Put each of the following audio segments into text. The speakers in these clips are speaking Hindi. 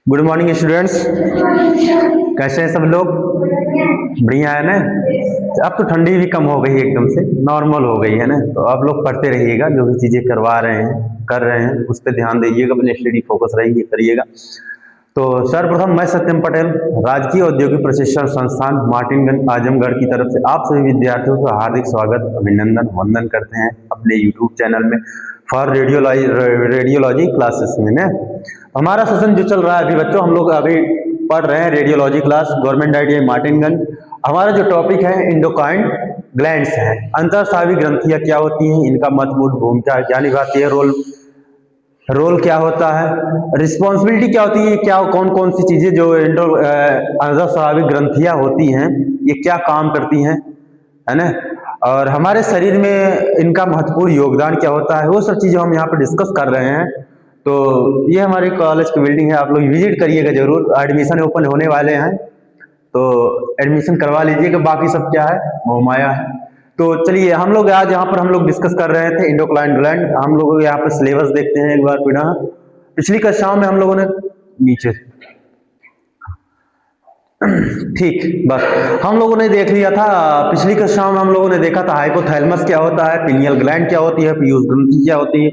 गुड मॉर्निंग स्टूडेंट्स, कैसे हैं सब लोग? बढ़िया है ना? अब तो ठंडी भी कम हो गई है, एकदम से नॉर्मल हो गई है ना। तो आप लोग पढ़ते रहिएगा, जो भी चीज़ें करवा रहे हैं कर रहे हैं उस पर ध्यान दीजिएगा, अपनी स्टडी फोकस रहिए करिएगा। तो सर्वप्रथम मैं सत्यम पटेल, राजकीय औद्योगिक प्रशिक्षण संस्थान मार्टिनगंज आजमगढ़ की तरफ से आप सभी विद्यार्थियों का हार्दिक स्वागत, अभिनंदन, वंदन करते हैं अपने यूट्यूब चैनल में फॉर रेडियोलॉजी क्लासेस में ना। हमारा सेशन जो चल रहा है अभी बच्चों, हम लोग अभी पढ़ रहे हैं radiology class, government ITI Martinganj. हमारा जो टॉपिक है इंडोक्राइन ग्लैंड्स है। अंतःस्रावी ग्रंथियां क्या होती हैं, इनका महत्वपूर्ण भूमिका क्या निभाती है, रोल क्या होता है, रिस्पॉन्सिबिलिटी क्या होती है, क्या कौन कौन सी चीजें जो अंतःस्रावी ग्रंथियां होती हैं ये क्या काम करती हैं, है ना। और हमारे शरीर में इनका महत्वपूर्ण योगदान क्या होता है, वो सब चीजें हम यहाँ पर डिस्कस कर रहे हैं। तो ये हमारे कॉलेज की बिल्डिंग है, आप लोग विजिट करिएगा जरूर। एडमिशन ओपन होने वाले हैं तो एडमिशन करवा लीजिएगा। बाकी सब क्या है, मोह माया है। तो चलिए हम लोग आज यहाँ पर हम लोग डिस्कस कर रहे थे इंडोक्राइन ग्लैंड। हम लोग यहाँ पर सिलेबस देखते हैं एक बार पुनः। पिछली कक्षाओं में हम लोगों ने नीचे ठीक बस हम लोगों ने देख लिया था। पिछली कक्षाओं में हम लोगों ने देखा था हाइपोथैलेमस क्या होता है, पिनियल ग्लैंड क्या होती है, पीयूष ग्रंथि क्या होती है,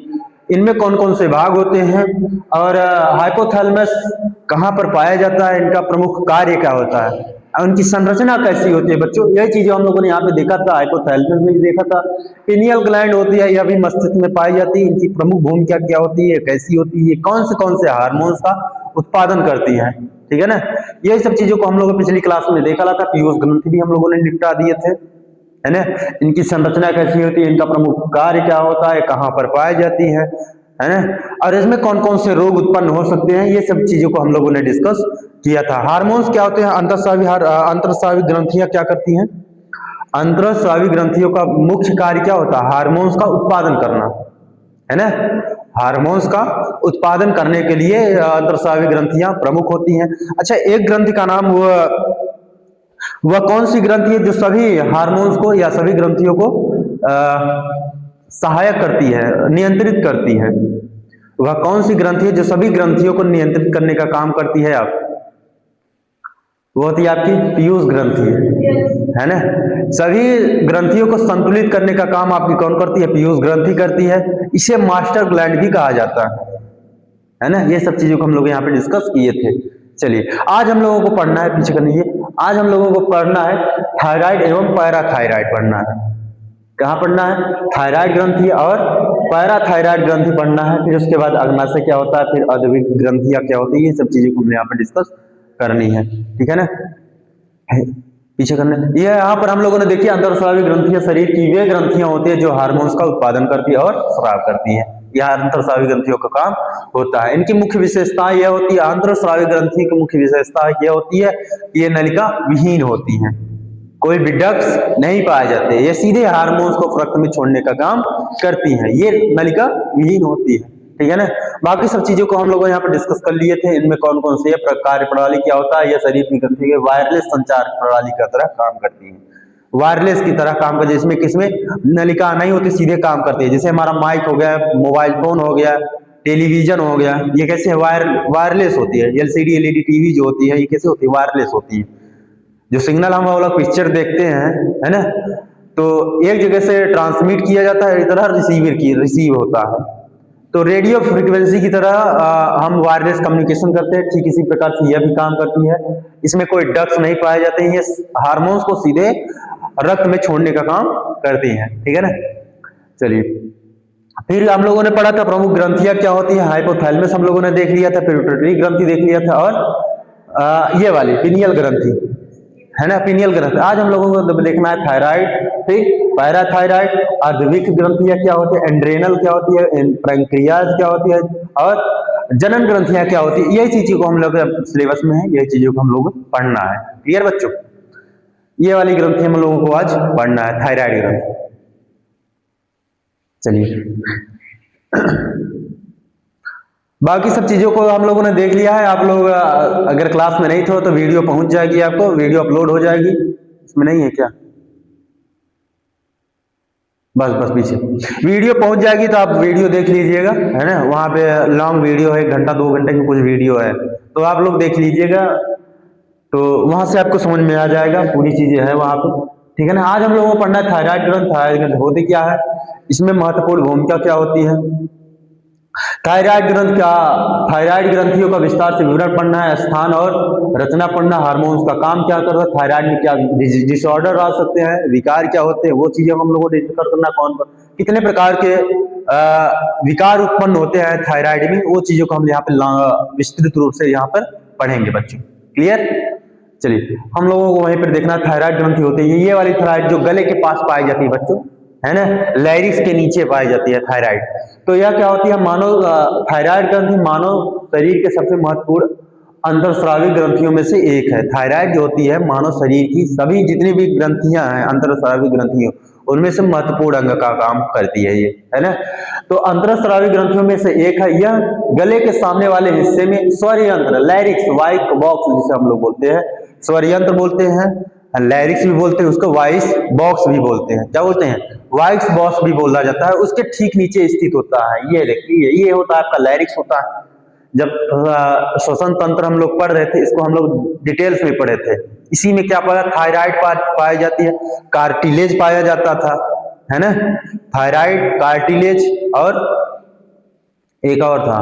इनमें कौन कौन से भाग होते हैं, और हाइपोथैलेमस कहाँ पर पाया जाता है, इनका प्रमुख कार्य क्या होता है, और उनकी संरचना कैसी होती है। बच्चों यही चीजें हम लोगों ने यहाँ पे देखा था, हाइपोथैलेमस में भी देखा था। पिनियल ग्लैंड होती है, यह भी मस्तिष्क में पाई जाती है। इनकी प्रमुख भूमिका क्या होती है, कैसी होती है, कौन से हार्मोन्स का उत्पादन करती है, ठीक है ना। यही सब चीजों को हम लोगों ने पिछली क्लास में देखा था। पीयूष ग्रंथि भी हम लोगों ने निपटा दिए थे, है ना। इनकी संरचना कैसी होती है, इनका प्रमुख कार्य क्या होता है, कहाँ पर पाई जाती है ना, और इसमें कौन कौन से रोग उत्पन्न हो सकते हैं, ये सब चीजों को हम लोगों ने डिस्कस किया था। हार्मोन्स क्या होते हैं, अंतःस्रावी ग्रंथियां क्या करती हैं। अंतःस्रावी ग्रंथियों का मुख्य कार्य क्या होता है, हार्मोन्स का उत्पादन करना, है ना। हार्मोन्स का उत्पादन करने के लिए अंतःस्रावी ग्रंथियां प्रमुख होती हैं। अच्छा, एक ग्रंथि का नाम वह कौन सी ग्रंथि है जो सभी हार्मोन्स को या सभी ग्रंथियों को सहायक करती है, नियंत्रित करती है। वह कौन सी ग्रंथि है जो सभी ग्रंथियों को नियंत्रित करने का काम करती है? आप वो होती है आपकी पीयूष ग्रंथि, है ना। सभी ग्रंथियों को संतुलित करने का काम आपकी कौन करती है, पीयूष ग्रंथि करती है। इसे मास्टर ग्लैंड भी कहा जाता है ना। ये सब चीजों को हम लोग यहाँ पे डिस्कस किए थे। चलिए आज हम लोगों को पढ़ना है, पीछे करनी है, आज हम लोगों को पढ़ना है थायराइड एवं पैराथायराइड पढ़ना है। कहाँ पढ़ना है, थायराइड ग्रंथि और पैराथायराइड ग्रंथि पढ़ना है। फिर उसके बाद अग्नाशय क्या होता है, फिर अद्विक ग्रंथियां क्या होती है, ये सब चीजों को हमने यहाँ पे डिस्कस करनी है, ठीक है ना। पीछे करना, ये यहाँ पर हम लोगों ने देखी अंतःस्रावी ग्रंथियां शरीर की वे ग्रंथियां होती है जो हार्मोन्स का उत्पादन करती है और स्राव करती है। यह अंतःस्रावी ग्रंथियों का काम होता है। इनकी मुख्य विशेषता यह होती है, अंतःस्रावी ग्रंथि की मुख्य विशेषता यह होती है कि ये नलिका विहीन होती है, कोई भी डक्ट्स नहीं पाए जाते, ये सीधे हार्मोन्स को रक्त में छोड़ने का काम करती हैं, ये नलिका विहीन होती है, ठीक है ना। बाकी सब चीजों को हम लोग यहाँ पर डिस्कस कर लिए थे। इनमें कौन कौन से कार्य प्रणाली क्या होता है, यह शरीर की ग्रंथि के वायरलेस संचार प्रणाली की तरह काम करती है, वायरलेस की तरह काम करती है, जिसमें किसमें नलिका नहीं होती, सीधे काम करती है। जैसे हमारा माइक हो गया, मोबाइल फोन हो गया, टेलीविजन हो गया, ये कैसे वायरलेस होती है। एलसीडी एलईडी टीवी जो होती है ये कैसे होती है, वायरलेस होती है। जो सिग्नल हम वो लोग पिक्चर देखते हैं, है ना, तो एक जगह से ट्रांसमिट किया जाता है, इधर रिसीव होता है। तो रेडियो फ्रीक्वेंसी की तरह हम वायरलेस कम्युनिकेशन करते हैं, ठीक इसी प्रकार से यह भी काम करती है। इसमें कोई डक्ट्स नहीं पाए जाते हैं, ये हार्मोन्स को सीधे रक्त में छोड़ने का काम करती हैं, ठीक है ना। चलिए फिर हम लोगों ने पढ़ा था प्रमुख ग्रंथियां क्या होती है, हाइपोथैलेमस हम लोगों ने देख लिया था, पिट्यूटरी ग्रंथि देख लिया था, और ये वाली पिनियल ग्रंथि, है ना, पिनियल ग्रंथि। आज हम लोगों को देखना है थायराइड, फिर पैराथायराइड, अर्धविक ग्रंथियां क्या होती है, एंड्रेनल क्या होती है, पैंक्रियाज क्या होती है, और जनन ग्रंथियां क्या होती है। यही चीजों को हम लोग सिलेबस में है, यही चीजों को हम लोग पढ़ना है। क्लियर बच्चों, ये वाली ग्रंथि हम लोगों को आज पढ़ना है, थायराइड ग्रंथि। चलिए बाकी सब चीजों को हम लोगों ने देख लिया है। आप लोग अगर क्लास में नहीं थे तो वीडियो पहुंच जाएगी, आपको वीडियो अपलोड हो जाएगी, इसमें नहीं है क्या, बस पीछे वीडियो पहुंच जाएगी तो आप वीडियो देख लीजिएगा, है ना। वहां पे लॉन्ग वीडियो है, 1 घंटा 2 घंटे की कुछ वीडियो है, तो आप लोग देख लीजिएगा, तो वहां से आपको समझ में आ जाएगा, पूरी चीजें है वहां पे, ठीक है ना। आज हम लोगों को पढ़ना है थायराइड ग्रंथ। थायराइड ग्रंथ होती क्या है, इसमें महत्वपूर्ण भूमिका क्या होती है, थायराइड ग्रंथ क्या, थायराइड ग्रंथियों का विस्तार से विवरण पढ़ना है, स्थान और रचना पढ़ना, हार्मोन्स का काम क्या करता है, थायराइड में क्या डिसऑर्डर आ सकते हैं, विकार क्या होते हैं, वो चीजें हम लोगों को डिस्कस करना, कितने प्रकार के विकार उत्पन्न होते हैं थायराइड में, वो चीजों को हम यहाँ पे विस्तृत रूप से यहाँ पर पढ़ेंगे बच्चों। क्लियर। चलिए हम लोगों को वहीं पर देखना, थायराइड ग्रंथि होती है ये वाली थायराइड जो गले के पास पाई जाती है बच्चों, है ना, लैरिक्स के नीचे पाई जाती है थायराइड। तो यह क्या होती है, मानव थायराइड ग्रंथि मानव शरीर के सबसे महत्वपूर्ण अंतरस्रावी ग्रंथियों में से एक है। थायराइड जो होती है मानव शरीर की सभी जितनी भी ग्रंथियां हैं अंतरस्रावी ग्रंथियों, उनमें से महत्वपूर्ण अंग का काम करती है ये, है ना। तो अंतरस्रावी ग्रंथियों में से एक है, यह गले के सामने वाले हिस्से में स्वर यंत्र, लैरिक्स, वाइक बॉक्स जिसे हम लोग बोलते हैं, स्वर यंत्र बोलते हैं, लैरिक्स भी बोलते हैं उसको, वॉइस बॉक्स भी बोलते हैं, क्या बोलते हैं, वॉइस बॉक्स भी बोला जाता है, उसके ठीक नीचे स्थित होता है। ये देखिए ये होता है आपका लैरिक्स होता है। जब श्वसन तंत्र हम लोग पढ़ रहे थे, इसको हम लोग डिटेल्स में पढ़े थे, इसी में क्या पढ़ा, थायराइड पाई जाती है, कार्टिलेज पाया जाता था, है ना, थायराइड, कार्टिलेज और एक और था,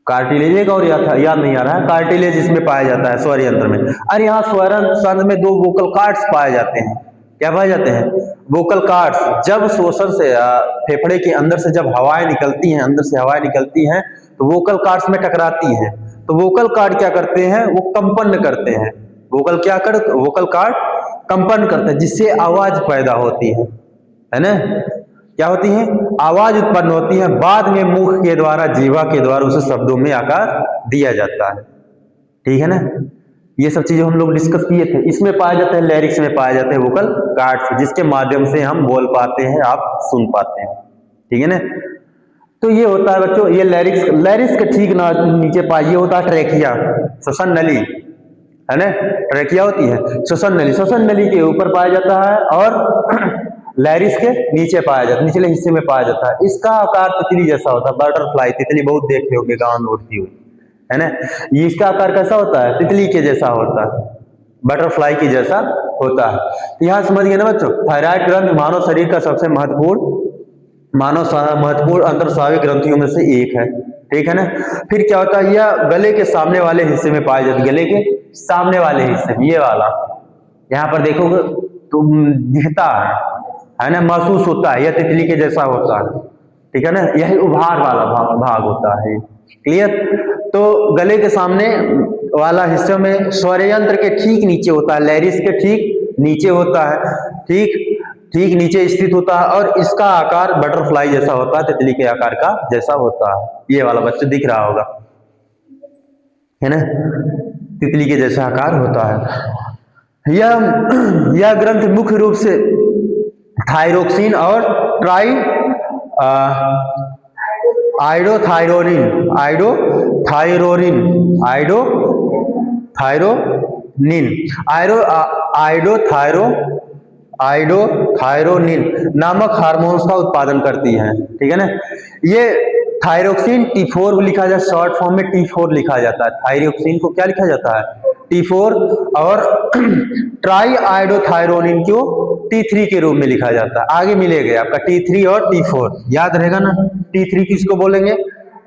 कार्टिलेज एक और याद नहीं आ रहा है, कार्टिलेज इसमें पाया जाता है स्वर यंत्र में। और यहाँ स्वर यंत्र में 2 वोकल कार्ड्स पाए जाते हैं, क्या पाए जाते हैं, वोकल कार्ड्स। जब श्वसन से फेफड़े के अंदर से जब हवाएं निकलती हैं, अंदर से हवाएं निकलती हैं तो वोकल कार्ड्स में टकराती हैं, तो वोकल कार्ड क्या करते हैं, वो कंपन करते हैं, वोकल कार्ड कंपन करते हैं, जिससे आवाज पैदा होती है ना, क्या होती है, आवाज उत्पन्न होती है। बाद में मुख के द्वारा, जीवा के द्वारा उसे शब्दों में आकार दिया जाता है, ठीक है ना। ये सब चीजें हम लोग डिस्कस किए थे। इसमें पाए जाते हैं, लैरिक्स में पाए जाते हैं वोकल कार्ड्स, जिसके माध्यम से हम बोल पाते हैं, आप सुन पाते हैं, ठीक है ना। तो ये होता है बच्चों, ये लैरिक्स के ठीक नीचे पाइए होता है ट्रेकिया, श्वसन नली, है ना, ट्रेकिया होती है, श्वसन नली के ऊपर पाया जाता है और लैरिक्स के नीचे पाया जाता है, निचले हिस्से में पाया जाता है। इसका आकार तितली जैसा होता है, बटरफ्लाई, तितली बहुत देखे होंगे गांव में उड़ती हुई, है ना। ये इसका आकार कैसा होता है, तितली के जैसा होता है, बटरफ्लाई की जैसा होता है। तो यहां समझ गए ना बच्चों, थायराइड ग्रंथ मानव शरीर का सबसे महत्वपूर्ण अंतरस्रावी ग्रंथियों में से एक है, ठीक है ना। फिर क्या होता है, यह गले के सामने वाले हिस्से में पाई जाती है, गले के सामने वाले हिस्से में, ये वाला यहाँ पर देखोगे तो दिखता है ना, महसूस होता है, यह तितली के जैसा होता है, ठीक है ना, यही उभार वाला भाग होता है। क्लियर। तो गले के सामने वाला हिस्से में स्वर यंत्र के ठीक नीचे होता है, लैरिक्स के ठीक नीचे होता है, ठीक नीचे स्थित होता है, और इसका आकार बटरफ्लाई जैसा होता है, तितली के आकार का जैसा होता है। ये वाला बच्चा दिख रहा होगा, है ना, तितली के जैसा आकार होता है। यह ग्रंथ मुख्य रूप से थायरोक्सिन और आइडोथायरोनिन नामक हार्मोन्स का उत्पादन करती है, ठीक है ना। ये थायरोक्सिन T4 लिखा जाता है, शॉर्ट फॉर्म में T4 लिखा जाता है, थायरोक्सिन को क्या लिखा जाता है, T4, और ट्राई आइडोथायरोनिन को T3 के रूप में लिखा जाता है। आगे मिलेगा आपका T3 और T4, याद रहेगा ना। T3 किसको बोलेंगे,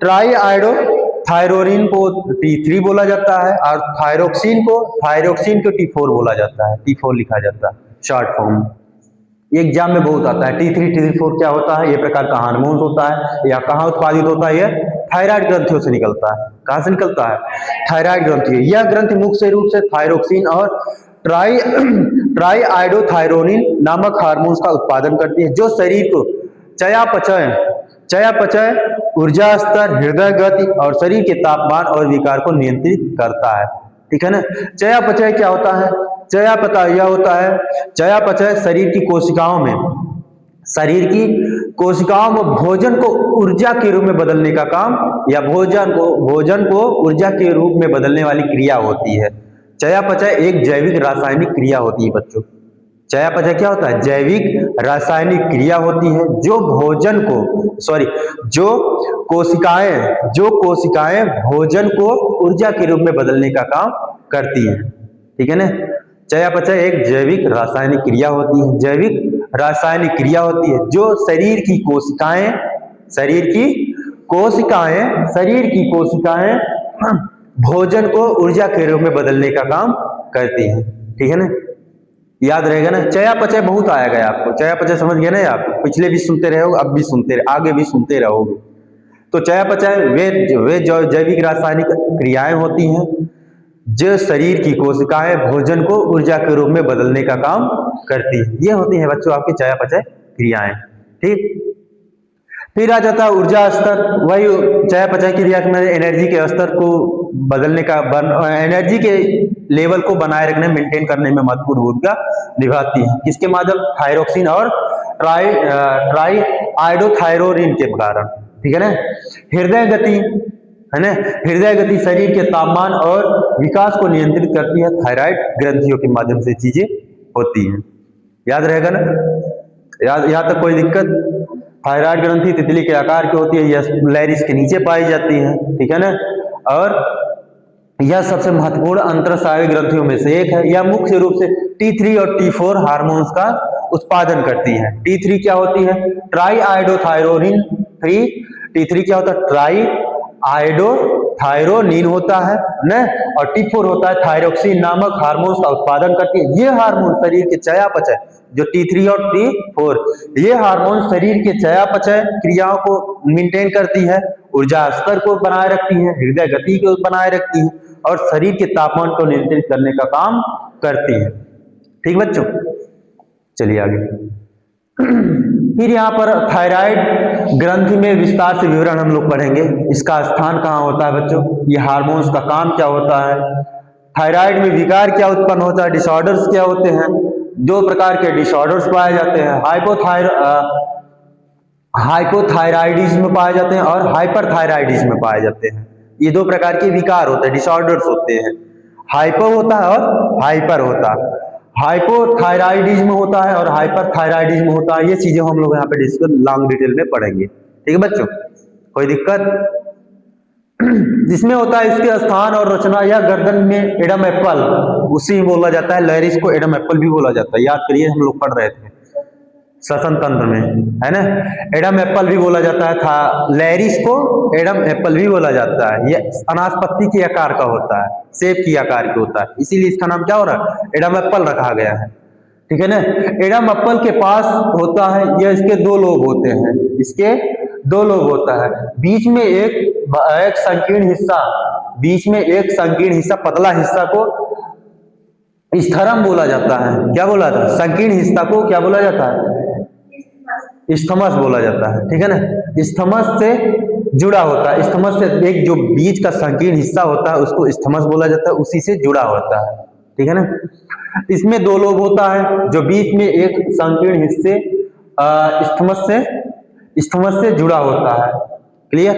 ट्राई आइडोथायरोनिन को T3 बोला जाता है, और थायरोक्सिन को T4 बोला जाता है, T4 लिखा जाता है शॉर्ट फॉर्म। ये एग्जाम में बहुत आता है, T3 T4 क्या होता है, ये प्रकार का हार्मोन होता है, या कहाँ उत्पादित होता है, यह थायराइड ग्रंथियों से निकलता है। कहां से निकलता है, थायराइड ग्रंथि। यह ग्रंथि मुख्य रूप से थायरोक्सिन और ट्राई आइडोथायरोनिन नामक हार्मोन्स का उत्पादन करती है, जो शरीर को चयापचय, ऊर्जा स्तर, हृदय गति और शरीर के तापमान और विकार को नियंत्रित करता है, ठीक है ना। चयापचय क्या होता है, चयापचय शरीर की कोशिकाओं में भोजन को ऊर्जा के रूप में बदलने का काम, या भोजन को ऊर्जा के रूप में बदलने वाली क्रिया होती है। चयापचय एक जैविक रासायनिक क्रिया होती है बच्चों, चयापचय क्या होता है? जैविक रासायनिक क्रिया होती है जो भोजन को जो कोशिकाएं भोजन को ऊर्जा के रूप में बदलने का काम करती हैं। ठीक है ना? चयापचय एक जैविक रासायनिक क्रिया होती है, जैविक रासायनिक क्रिया होती है जो शरीर की कोशिकाएं भोजन को ऊर्जा के रूप में बदलने का काम करती हैं। ठीक है ना? याद रहेगा ना? चयापचय बहुत आया गया आपको, चयापचय समझ गए ना आप? पिछले भी सुनते रहे हो, अब भी आगे भी सुनते रहोगे। तो चयापचय वे जो जैविक रासायनिक क्रियाएं होती हैं जो शरीर की कोशिकाएं भोजन को ऊर्जा के रूप में बदलने का काम करती है। ये होती है बच्चों आपकी चयापचय क्रियाएं। ठीक, फिर आ जाता है ऊर्जा स्तर। वही चयापचय क्रिया में एनर्जी के स्तर को बदलने का एनर्जी के लेवल को बनाए रखने, मेंटेन करने में महत्वपूर्ण भूमिका निभाती है। किसके माध्यम? थायरोक्सिन और ट्राई आयोडोथायरोनिन के कारण। ठीक है ना? हृदय गति है ना? हृदय गति शरीर के तापमान और विकास को नियंत्रित करती है। थायराइड ग्रंथियों के माध्यम से चीजें होती हैं। याद रहेगा ना? यहाँ तक कोई दिक्कत? थायराइड ग्रंथि तितली के आकार की होती है, यह लैरिस के नीचे पाई जाती है। ठीक है ना? और यह सबसे महत्वपूर्ण अंतरस्रावी ग्रंथियों में से एक है। यह मुख्य रूप से T3 और T4 हार्मोन्स का उत्पादन करती है। T3 क्या होती है? Try iodothyronine 3। T3 क्या होता है? ट्राई आयोडोथायरोनिन होता है न, और T4 होता है थायरोक्सिन नामक हार्मोन्स का उत्पादन करती है। ये हार्मोन शरीर के चयापचय, जो T3 और T4, ये हार्मोन शरीर के चयापचय क्रियाओं को मेंटेन करती है, ऊर्जा स्तर को बनाए रखती है, हृदय गति को बनाए रखती है और शरीर के तापमान को नियंत्रित करने का काम करती है। ठीक बच्चों, चलिए आगे। फिर यहाँ पर थायराइड ग्रंथि में विस्तार से विवरण हम लोग पढ़ेंगे। इसका स्थान कहाँ होता है बच्चों? ये हार्मोन्स का काम क्या होता है? थायराइड में विकार क्या उत्पन्न होता है? डिसऑर्डर्स क्या होते हैं? 2 प्रकार के डिसऑर्डर्स पाए जाते हैं, हाइपोथायराइडिज्म पाए जाते हैं और हाइपरथायराइडिज्म पाए जाते हैं। ये 2 प्रकार के विकार होते हैं, डिसऑर्डर्स होते हैं। हाइपो होता है और हाइपर होता है। हाइपोथायराइडिज्म होता है और हाइपरथायराइडिज्म होता है। ये चीजें हम लोग यहाँ पे डिस्कस लॉन्ग डिटेल में पढ़ेंगे। ठीक है बच्चों, कोई दिक्कत? जिसमें होता है इसके स्थान और रचना, या गर्दन में एडम एप्पल, उसी बोला जाता है। लैरिस को एडम एप्पल भी बोला जाता है, याद करिए, हम लोग पढ़ रहे थे श्वसन तंत्र में, है ना? एडम एप्पल भी बोला जाता है। लैरिस को एडम एप्पल भी बोला जाता है। ये अनासपत्ति के आकार का होता है, सेब की आकार की होता है, इसीलिए इसका नाम क्या हो रहा है? एडम एप्पल रखा गया है। ठीक है ना? एडम एप्पल के पास होता है, यह इसके 2 लोब होते हैं, इसके 2 लोब होता है। बीच में एक संकीर्ण हिस्सा, पतला हिस्सा को स्थरम बोला जाता है। क्या बोला जाता है? संकीर्ण हिस्सा को क्या बोला जाता है? स्थमस बोला जाता है। ठीक है ना? स्थमस से जुड़ा होता है। स्थमस से एक जो बीच का संकीर्ण हिस्सा होता है उसको स्थमस बोला जाता है, उसी से जुड़ा होता है। ठीक है ना? इसमें 2 लोब होता है, जो बीच में एक संकीर्ण हिस्से स्थमस से जुड़ा होता है। क्लियर?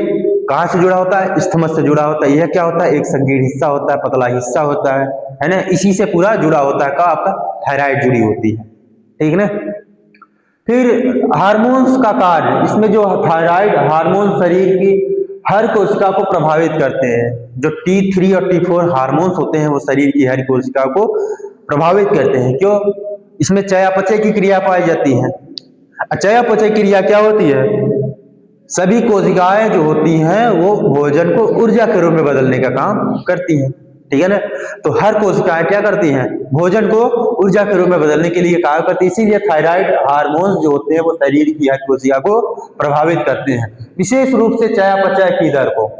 कहां से जुड़ा होता है? स्थमस से जुड़ा होता है। यह क्या होता है? एक संकीर्ण हिस्सा होता है, पतला हिस्सा होता है ना? इसी से पूरा जुड़ा होता है। कहाँ आपका थायराइड जुड़ी होती है। ठीक है ना? फिर हार्मोन्स का कार्य, इसमें जो थायराइड हार्मोन शरीर की हर कोशिका को प्रभावित करते हैं। जो T3 और T4 हार्मोन्स होते हैं वो शरीर की हर कोशिका को प्रभावित करते हैं। क्यों? इसमें चयापचय की क्रिया पाई जाती है। चयापचय क्रिया क्या होती है? सभी कोशिकाएं जो होती हैं वो भोजन को ऊर्जा के रूप में बदलने का काम करती हैं। ठीक है ना? तो हर कोशिकाएं क्या करती हैं? भोजन को ऊर्जा के रूप में बदलने के लिए काम करती है। इसीलिए थायराइड हार्मोन्स जो होते हैं वो शरीर की हर कोशिका को प्रभावित करते हैं, विशेष रूप से चयापचय की दर को।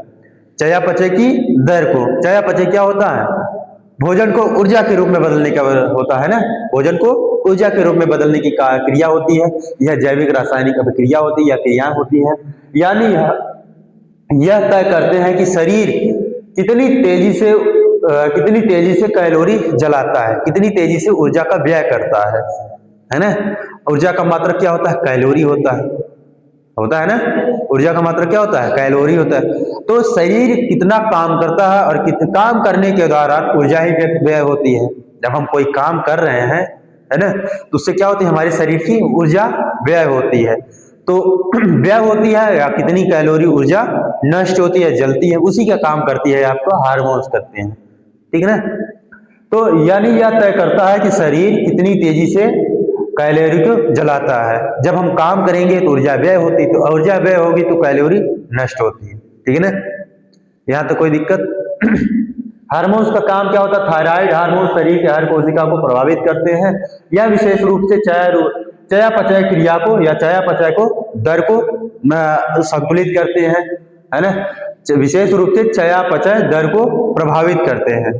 चयापचय क्या होता है? भोजन को ऊर्जा के रूप में बदलने का होता है ना? भोजन को ऊर्जा के रूप में बदलने की क्रिया होती है। यह जैविक रासायनिक अभिक्रिया होती है या क्रियाएं होती है। यानी यह तय करते हैं कि शरीर कितनी तेजी से कैलोरी जलाता है, कितनी तेजी से ऊर्जा का व्यय करता है ना? ऊर्जा का मात्रक क्या होता है? कैलोरी होता है ना? ऊर्जा का मात्रक क्या होता है? कैलोरी होता है। तो शरीर कितना काम करता है और कितना काम करने के दौरान ऊर्जा ही व्यय होती है। जब हम कोई काम कर रहे हैं, है ना। तो उससे क्या होती है, हमारे शरीर की ऊर्जा व्यय होती है। तो व्यय होती है या कितनी कैलोरी ऊर्जा नष्ट होती है, जलती है, उसी का काम करती है आपको हार्मोन्स करते हैं, ठीक है ना। तो यानी यह तय करता है कि शरीर कितनी तेजी से कैलोरी को जलाता है। जब हम काम करेंगे तो ऊर्जा व्यय होती है, तो ऊर्जा व्यय होगी तो कैलोरी नष्ट होती है, ठीक है ना। यहाँ तो कोई दिक्कत। हार्मोन्स का काम क्या होता है, थायराइड हार्मोन शरीर के हर कोशिका को प्रभावित करते हैं। यह विशेष रूप से चयापचय क्रिया को या चयापचय को दर को संतुलित करते हैं, है ना। विशेष रूप से चयापचय दर को प्रभावित करते हैं,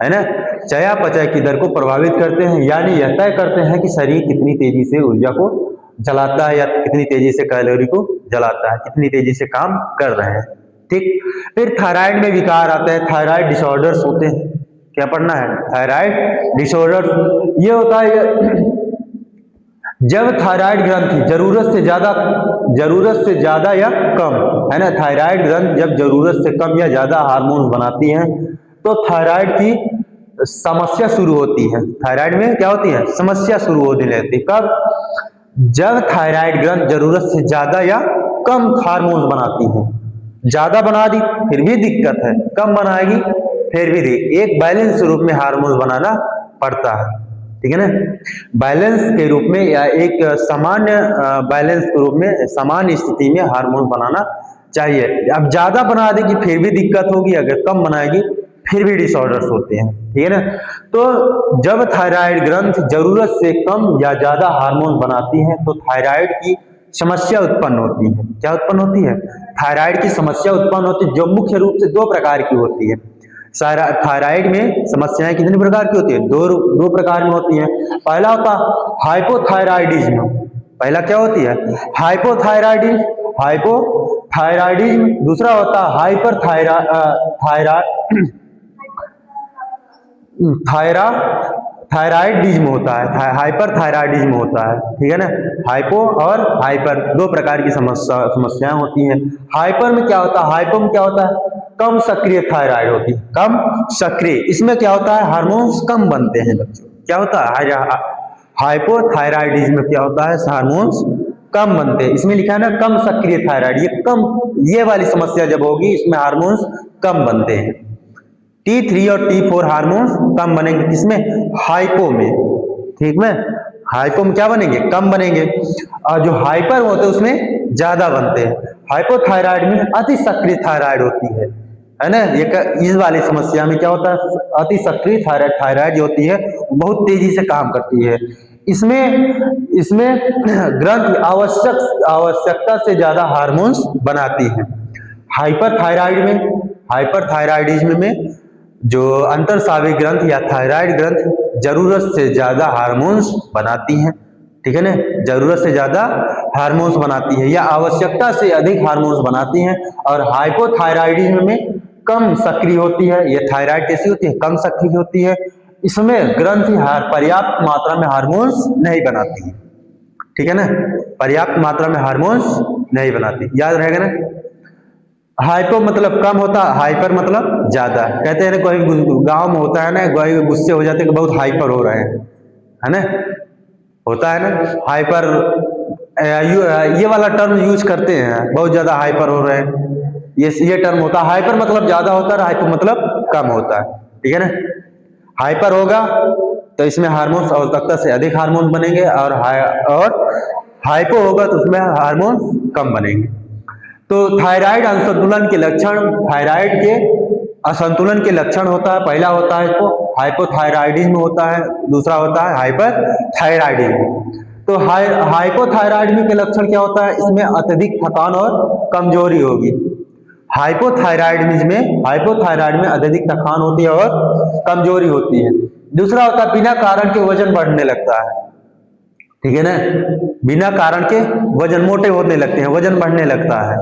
है ना। चयापचय की दर को प्रभावित करते हैं, यानी यह तय करते हैं कि शरीर कितनी तेजी से ऊर्जा को जलाता है या कितनी तेजी से कैलोरी को जलाता है, कितनी तेजी से काम कर रहे हैं, ठीक। फिर थायराइड में विकार आते हैं, थायराइड डिसऑर्डर्स होते हैं। क्या पढ़ना है, थायराइड डिसऑर्डर। ये होता है जब थायराइड ग्रंथि जरूरत से ज्यादा या कम, है ना। थायराइड ग्रंथि जब जरूरत से कम या ज्यादा हार्मोन्स बनाती हैं तो थायराइड की समस्या शुरू होती है। थायराइड में क्या होती है, समस्या शुरू होने लगती है। कब, जब थायराइड ग्रंथि जरूरत से ज्यादा या कम हार्मोन्स बनाती है। ज्यादा बना दी फिर भी दिक्कत है, कम बनाएगी फिर भी एक बैलेंस रूप में हार्मोन्स बनाना पड़ता है, ठीक है ना। बैलेंस के रूप में या एक सामान्य बैलेंस के रूप में सामान्य स्थिति में हार्मोन बनाना चाहिए। अब ज्यादा बना देगी फिर भी दिक्कत होगी, अगर कम बनाएगी फिर भी डिसऑर्डर्स होते हैं, ठीक है ना। तो जब थायराइड ग्रंथि जरूरत से कम या ज्यादा हार्मोन बनाती है तो थायराइड की समस्या उत्पन्न होती है। क्या उत्पन्न होती है, थायराइड की समस्या उत्पन्न होती है, जो मुख्य रूप से दो प्रकार की होती है। थायराइड में समस्याएं कितने प्रकार की होती है, दो प्रकार में होती है। पहला होता हाइपोथायराइडिज्म। पहला क्या होती है, हाइपोथायराइडिज्म। दूसरा होता थायराइडिज्म होता है, हाइपरथायराइडिज्म होता है, ठीक है ना। हाइपो और हाइपर दो प्रकार की समस्याएं होती हैं। हाइपर में क्या होता है, हाइपो में क्या होता है, कम सक्रिय थायराइड होती है, कम सक्रिय। इसमें क्या होता है, हार्मोन्स कम बनते हैं बच्चों। क्या होता है, हाइपोथायराइडिज्म में क्या होता है, हार्मोन्स कम बनते हैं। इसमें लिखा है ना कम सक्रिय थायराइड, ये वाली समस्या जब होगी इसमें हार्मोन्स कम बनते हैं। T3 और T4 हार्मोन्स कम बनेंगे, किसमें, हाइपो में, ठीक है। हाइपो में क्या बनेंगे, कम बनेंगे, और जो हाइपर होते हैं उसमें ज्यादा बनते हैं। हाइपोथायराइड में अति सक्रिय थायराइड होती है ना। ये इस वाली समस्या में क्या होता है, अति सक्रिय थायराइड जो होती है बहुत तेजी से काम करती है। इसमें ग्रंथि आवश्यकता से ज्यादा हार्मोन्स बनाती है। हाइपरथायराइडिज्म में जो अंतरस्रावी ग्रंथि या थायराइड ग्रंथि जरूरत से ज्यादा हार्मोन्स बनाती हैं, ठीक है ना। जरूरत से ज्यादा हार्मोन्स बनाती है या आवश्यकता से अधिक हार्मोन्स बनाती हैं। और हाइपोथायराइडिज्म में कम सक्रिय होती है। ये थायराइड कैसी होती है, कम सक्रिय होती है। इसमें ग्रंथि पर्याप्त मात्रा में हार्मोन्स नहीं बनाती है, ठीक है ना। पर्याप्त मात्रा में हार्मोन्स नहीं बनाती, याद रहेगा ना। हाइपो मतलब कम होता, हाइपर मतलब ज्यादा। कहते हैं ना कोई गांव में होता है ना, कोई गुस्से हो जाते हैं कि बहुत हाइपर हो रहे हैं, है ना, होता है ना हाइपर। ये वाला टर्म यूज करते हैं, बहुत ज्यादा हाइपर हो रहे हैं, ये टर्म होता है। हाइपर मतलब ज्यादा होता है, हाइपर मतलब कम होता है, ठीक है ना। हाइपर होगा तो इसमें हार्मोन्स आवश्यकता से अधिक हार्मोन बनेंगे, और हाइपो होगा तो उसमें हार्मोन कम बनेंगे। तो थायराइड असंतुलन के लक्षण, थायराइड के असंतुलन के लक्षण होता है। पहला होता है इसको हाइपोथायराइडिज्म होता है, दूसरा होता है हाइपरथायराइडिज्म। तो हाइपोथायराइडिज्म के लक्षण क्या होता है, इसमें अत्यधिक थकान और कमजोरी होगी। हाइपोथायराइड में अत्यधिक थकान होती है और कमजोरी होती है। दूसरा होता है बिना कारण के वजन बढ़ने लगता है, ठीक है ना। बिना कारण के वजन मोटे होने लगते हैं, वजन बढ़ने लगता है,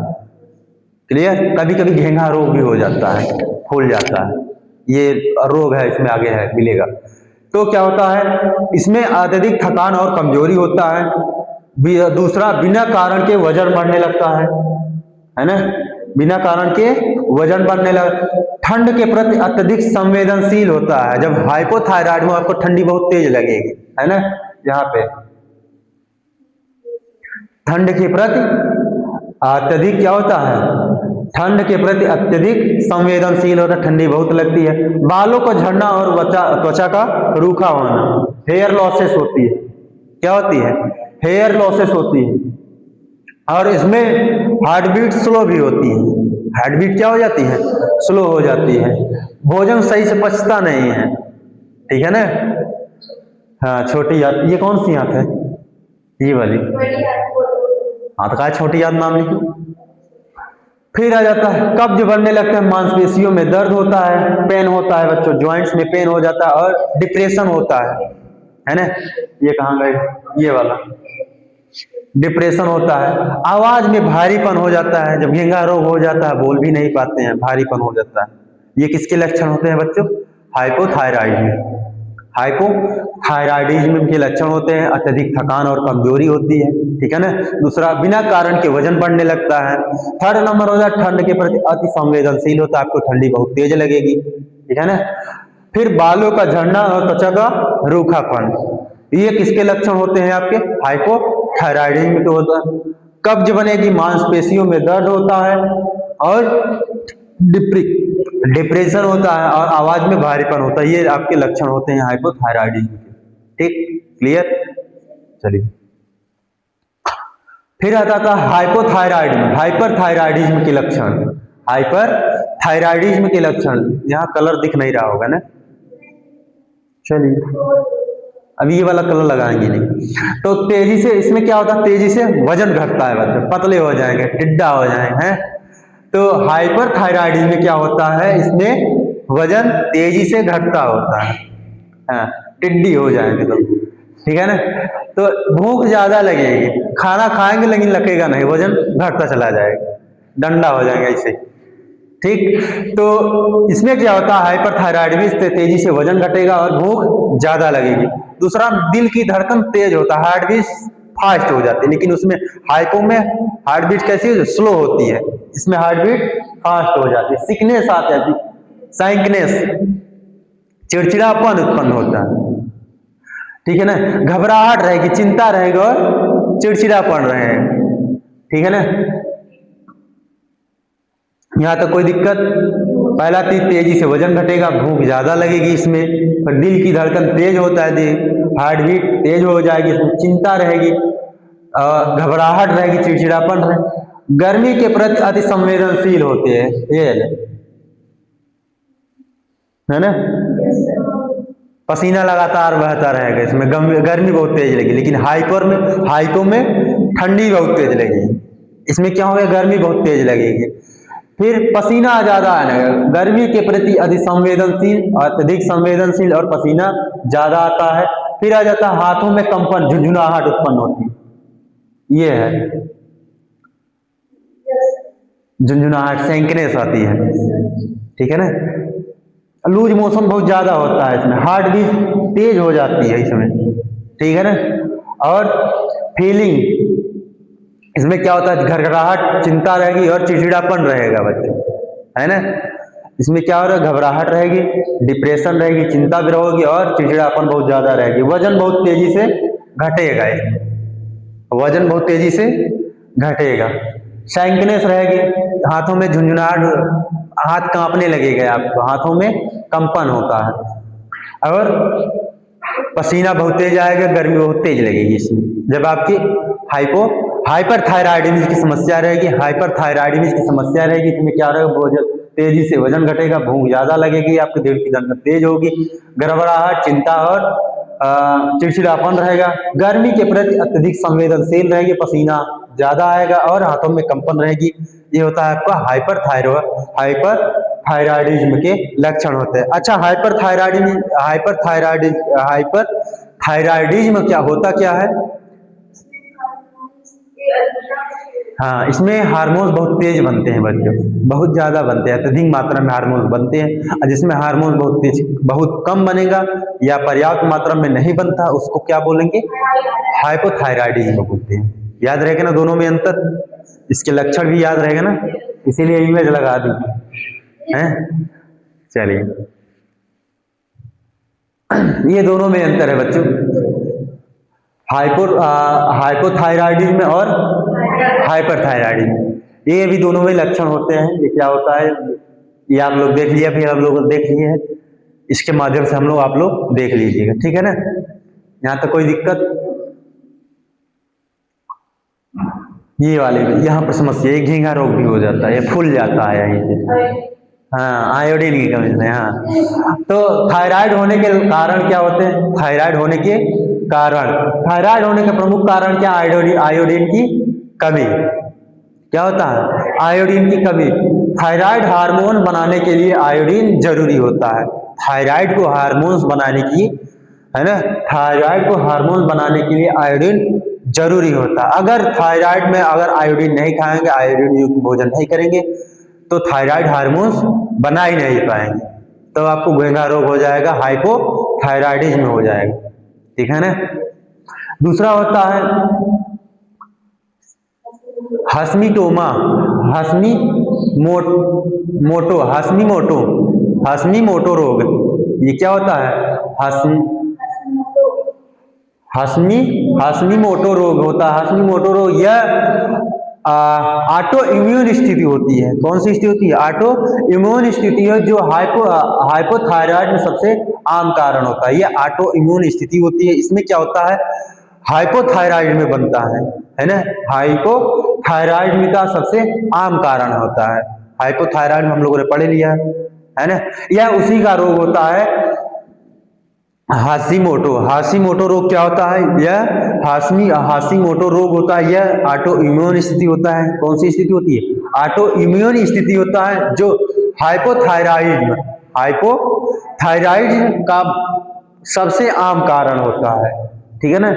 क्लियर। कभी कभी घेंघा रोग भी हो जाता है, फूल जाता है, ये रोग है, इसमें आगे है मिलेगा। तो क्या होता है, इसमें अत्यधिक थकान और कमजोरी होता है। दूसरा बिना कारण के वजन बढ़ने लगता है ना, बिना कारण के वजन बढ़ने लगा। ठंड के प्रति अत्यधिक संवेदनशील होता है। जब हाइपोथायराइड में आपको ठंडी बहुत तेज लगेगी, है ना। यहाँ पे ठंड के प्रति अत्यधिक क्या होता है, ठंड के प्रति अत्यधिक संवेदनशील होता है, ठंडी बहुत लगती है। बालों को झड़ना और त्वचा का रूखा होना, हेयर लॉसेस होती है। क्या होती है, हेयर लॉसेस होती है। और इसमें हार्ट बीट स्लो भी होती है, हार्ट बीट क्या हो जाती है, स्लो हो जाती है। भोजन सही से पचता नहीं है, ठीक है ना। हाँ छोटी याद, ये कौन सी याद है, ये वाली। हाँ तो कहा छोटी याद नाम लिखी। फिर आ जाता है कब्ज बढ़ने लगता है, मांसपेशियों में दर्द होता है, पेन होता है बच्चों, ज्वाइंट्स में पेन हो जाता है और डिप्रेशन होता है ना। ये कहाँ गए, ये वाला, डिप्रेशन होता है। आवाज में भारीपन हो जाता है, जब घेंघा रोग हो जाता है बोल भी नहीं पाते हैं, भारीपन हो जाता है। ये किसके लक्षण होते हैं बच्चों, हाइपोथायराइडिज्म, हाइपोथायराइडिज्म के लक्षण होते हैं। अत्यधिक थकान और कमजोरी होती है, ठीक है ना। दूसरा, बिना कारण के वजन बढ़ने लगता है। थर्ड नंबर होता है ठंड के प्रति अति संवेदनशील होता है, आपको ठंडी बहुत तेज लगेगी, ठीक है ना। फिर बालों का झड़ना और त्वचा का रूखापन, ये किसके लक्षण होते हैं आपके, हाइपोथायराइडिज्म के होता है। कब्ज बनेगी, मांसपेशियों में दर्द होता है और डिप्रेशन होता है और आवाज में भारीपन होता है। ये आपके लक्षण होते हैं हाइपोथायराइडिज्म के, ठीक, क्लियर। चलिए फिर आता था हाइपोथायराइडिज्म, हाइपरथायराइडिज्म के लक्षण, हाइपरथायराइडिज्म के लक्षण। यहाँ कलर दिख नहीं रहा होगा ना, चलिए अभी ये वाला कलर लगाएंगे नहीं। तो तेजी से इसमें क्या होता है, तेजी से वजन घटता है बच्चे, पतले हो जाएंगे, टिड्डा हो जाएंगे, हैं। तो हाइपरथायराइडिज्म में क्या होता है, इसमें वजन तेजी से घटता होता है, हाँ, टिड्डी हो जाएंगे तो, ठीक है ना। तो भूख ज्यादा लगेगी, खाना खाएंगे लेकिन लगेगा नहीं, वजन घटता चला जाएगा, डंडा हो जाएगा ऐसे, ठीक। तो इसमें क्या होता है, हाइपरथायराइडिज्म से तेजी से वजन घटेगा और भूख ज्यादा लगेगी। दूसरा, दिल की धड़कन तेज होता है, हार्ट बीट फास्ट हो जाती है, लेकिन उसमें हाइपो में हार्ट बीट कैसी है, स्लो होती है, इसमें हार्ट बीट फास्ट हो जाती है। सिकनेस आता है, साइकनेस, चिड़चिड़ापन उत्पन्न होता है, ठीक है ना। घबराहट रहेगी, चिंता रहेगी और चिड़चिड़ापन रहेगा, ठीक है ना। यहाँ तक कोई दिक्कत। पहला चीज, तेजी से वजन घटेगा, भूख ज्यादा लगेगी इसमें, पर दिल की धड़कन तेज होता है, हार्ट बीट तेज हो जाएगी, इसमें चिंता रहेगी, घबराहट रहेगी, चिड़चिड़ापन रहेगा। गर्मी के प्रति अति संवेदनशील होते हैं, ये है ना। पसीना लगातार बहता रहेगा, इसमें गर्मी बहुत तेज लगेगी, लेकिन हाइपो में ठंडी बहुत तेज लगेगी। इसमें क्या होगा, गर्मी बहुत तेज लगेगी। फिर पसीना ज्यादा आने, गर्मी के प्रति अत्यधिक संवेदनशील और पसीना ज्यादा आता है। फिर आ जाता है हाथों में कंपन, झुंझुनाहट उत्पन्न होती है, ये है झुंझुनाहट, सेंकनेस आती है, ठीक है ना। लूज मोशन बहुत ज्यादा होता है इसमें, हार्ट बीट तेज हो जाती है इसमें, ठीक है ना। और फीलिंग, इसमें क्या होता है, घरघराहट, चिंता रहेगी और चिड़चिड़ापन रहेगा बच्चे, है ना। इसमें क्या हो रहा है, घबराहट रहेगी, डिप्रेशन रहेगी, चिंता भी रहेगी और चिड़चिड़ापन बहुत ज्यादा रहेगी। वजन बहुत तेजी से घटेगा, वजन बहुत तेजी से घटेगा। सैंकनेस रहेगी, हाथों में झुंझुनाहट, हाथ कांपने लगेगा आपको, हाथों में कंपन होता है और पसीना बहुत तेज आएगा, गर्मी बहुत तेज लगेगी इसमें, जब आपकी हाइपरथायराइडिज्म की समस्या रहेगी। हाइपरथायराइडिज्म की समस्या रहेगी, इसमें क्या रहेगा, तेजी से वजन घटेगा, भूख ज्यादा लगेगी, आपके दिल की धड़कन तेज होगी, घबराहट, चिंता और चिड़चिड़ापन रहेगा। गर्मी के प्रति अत्यधिक संवेदनशील रहेगी, पसीना ज्यादा आएगा और हाथों में कंपन रहेगी। ये होता है आपका हाइपरथायराइडिज्म के लक्षण होते हैं। अच्छा, हाइपरथायराइडिज्म क्या होता क्या है? हाँ, इसमें हार्मोन्स बहुत तेज बनते हैं बच्चों, बहुत ज्यादा बनते हैं, अत्यधिक मात्रा में हार्मोन्स बनते हैं। और जिसमें हार्मोन बहुत कम बनेगा या पर्याप्त मात्रा में नहीं बनता, उसको क्या बोलेंगे, हाइपोथायराइडिज्म बोलते हैं। याद रहेगा ना दोनों में अंतर, इसके लक्षण भी याद रहेगा ना, इसीलिए इमेज लगा दी है। चलिए, ये दोनों में अंतर है बच्चों, हाइपोथायराइडिज्म और हाइपरथायराइडिज्म, ये भी दोनों में लक्षण होते हैं। ये क्या होता है ये आप लोग देख लिया, फिर आप लोग देख लिए हैं, इसके माध्यम से हम लोग आप लोग देख लीजिएगा, ठीक है ना। यहाँ तक कोई दिक्कत? ये वाले यहाँ पर समस्या, एक झींगा रोग भी हो जाता है, ये फूल जाता है यहीं से। हाँ, आयोडीन की कमी से। हाँ, तो थायराइड होने के कारण क्या होते हैं? थायराइड होने के कारण, थायराइड होने का प्रमुख कारण क्या? आयोडीन की कमी। क्या होता है? आयोडीन की कमी। थायराइड हार्मोन बनाने के लिए आयोडीन जरूरी होता है। थायराइड को हार्मोन्स बनाने की, है ना, थायराइड को हार्मोन बनाने के लिए आयोडीन जरूरी होता है। अगर थायराइड में अगर आयोडीन नहीं खाएंगे, आयोडीन युक्त भोजन नहीं करेंगे, तो थायराइड हार्मोन्स बना ही नहीं पाएंगे, तो आपको घेंघा रोग हो जाएगा, हाइपोथायराइडिज्म हो जाएगा, ठीक है ना। दूसरा होता है हश्मीटोमा, हश्मीमोटो रोग। ये क्या होता है? हश्मीमोटो रोग होता है। हश्मीमोटो रोग यह ऑटो इम्यून स्थिति होती है। कौन सी स्थिति होती है? ऑटो इम्यून स्थिति है, जो हाइपोथायराइड में सबसे आम कारण होता है। यह ऑटो इम्यून स्थिति होती है। इसमें क्या होता है? हाइपोथायराइड में बनता है ना। हाइपोथायराइड का सबसे आम कारण होता है। हाइपोथायराइड में हम लोगों ने पढ़ लिया है ना। यह उसी का रोग होता है हाशिमोटो रोग। क्या होता है? यह हाशिमोटो रोग होता है। यह ऑटो इम्यून स्थिति होता है। कौन सी स्थिति होती है? ऑटो इम्यून स्थिति होता है, जो हाइपोथायराइड का सबसे आम कारण होता है, ठीक है ना।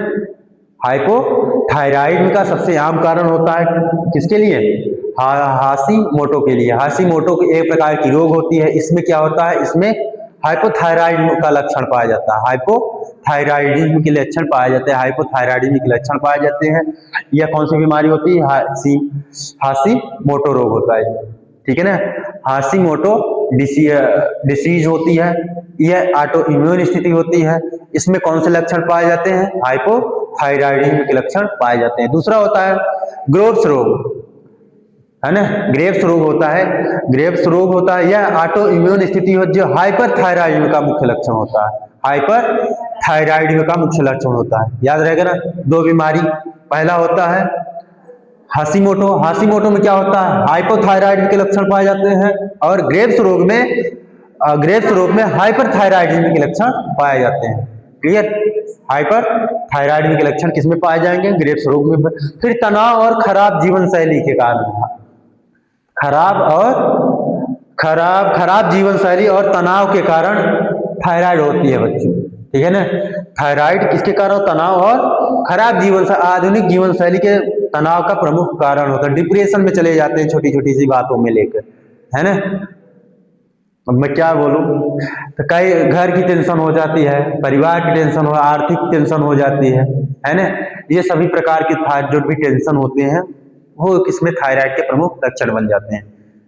हाइपोथायराइड का सबसे आम कारण होता है किसके लिए? हाशिमोटो के लिए। हाशिमोटो की एक प्रकार की रोग होती है। इसमें क्या होता है? इसमें हाइपोथायराइड का लक्षण पाया जाता है। हाइपोथायराइडिज्म के लक्षण पाए जाते हैं, हाइपोथायराइडिज्म के लक्षण पाए जाते हैं। यह कौन सी बीमारी होती है? हाशिमोटो रोग होता है, ठीक है ना। हाशिमोटो डिसीज होती है। यह ऑटो इम्यून स्थिति होती है। इसमें कौन से लक्षण पाए जाते हैं? हाइपोथायराइडिज्म के लक्षण पाए जाते हैं। दूसरा होता है ग्रेव्स रोग, है ना। ग्रेव्स रोग होता है। ग्रेव्स रोग होता है, यह ऑटो इम्यून स्थिति हो, जो हाइपरथायराइडिज्म का मुख्य लक्षण होता है। हाइपरथायराइडिज्म का मुख्य लक्षण होता है। याद रहेगा ना, दो बीमारी। पहला होता है हाशिमोटो में क्या होता है? हाइपोथायराइड के लक्षण पाए जाते हैं। और ग्रेव्स रोग में हाइपरथायराइडिज्म के लक्षण पाए जाते हैं। क्लियर? हाइपरथायराइडिज्म के लक्षण किसमें पाए जाएंगे? ग्रेव्स रोग में। फिर तनाव और खराब जीवन शैली के कारण, खराब जीवन शैली और तनाव के कारण थायराइड होती है बच्चों, ठीक है ना। थायराइड किसके कारण? तनाव और खराब जीवन शैली, आधुनिक जीवन शैली के तनाव का प्रमुख कारण होता है। डिप्रेशन में चले जाते हैं छोटी छोटी सी बातों में लेकर, है ना। अब मैं क्या बोलूं, तो कई घर की टेंशन हो जाती है, परिवार की टेंशन हो, आर्थिक टेंशन हो जाती है ना। ये सभी प्रकार के जो भी टेंशन होते हैं, वो किसमें? थायराइड के प्रमुख लक्षण बन जाते हैं।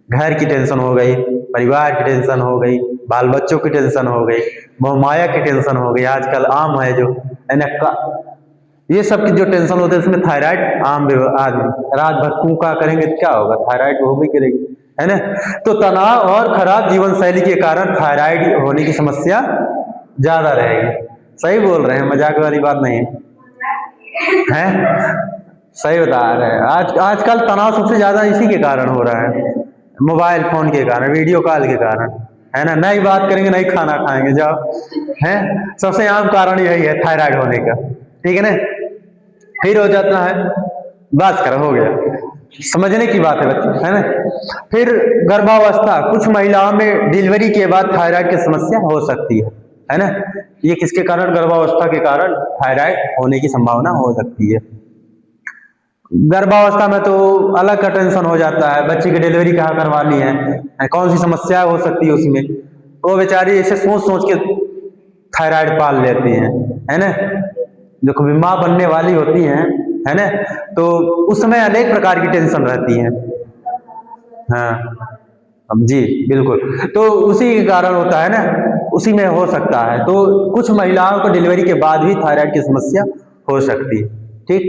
घर की टेंशन हो गई, परिवार की टेंशन हो गई, बाल बच्चों की टेंशन हो गई, मोहमाया की टेंशन हो गई, आजकल आम है जो, है ना। ये सब की जो टेंशन होते हैं, इसमें थायराइड आम आदमी रात भर कूका करेंगे तो क्या होगा? थायराइड हो भी करेगी, है ना। तो तनाव और खराब जीवन शैली के कारण थायराइड होने की समस्या ज्यादा रहेगी। सही बोल रहे हैं, मजाक वाली बात नहीं है, सही बता रहे हैं। आजकल तनाव सबसे ज्यादा इसी के कारण हो रहा है, मोबाइल फोन के कारण, वीडियो कॉल के कारण, है ना। नहीं बात करेंगे, नहीं खाना खाएंगे, जाओ, है। सबसे आम कारण यही है थायराइड होने का, ठीक है ना। फिर हो जाता है, बस करो, हो गया, समझने की बात है बच्चे, है ना। फिर गर्भावस्था, कुछ महिलाओं में डिलीवरी के बाद थायराइड की समस्या हो सकती है ना। ये किसके कारण? गर्भावस्था के कारण थायराइड होने की संभावना हो सकती है। गर्भावस्था में तो अलग का टेंशन हो जाता है, बच्चे की डिलीवरी कहाँ करवानी है, कौन सी समस्या हो सकती है उसमें, वो बेचारी ऐसे सोच सोच के थायराइड पाल लेती है ना। जो कभी माँ बनने वाली होती है ना, तो उस समय अनेक प्रकार की टेंशन रहती है। हाँ जी बिल्कुल, तो उसी के कारण होता है ना, उसी में हो सकता है। तो कुछ महिलाओं को डिलीवरी के बाद भी थायराइड की समस्या हो सकती है। ठीक,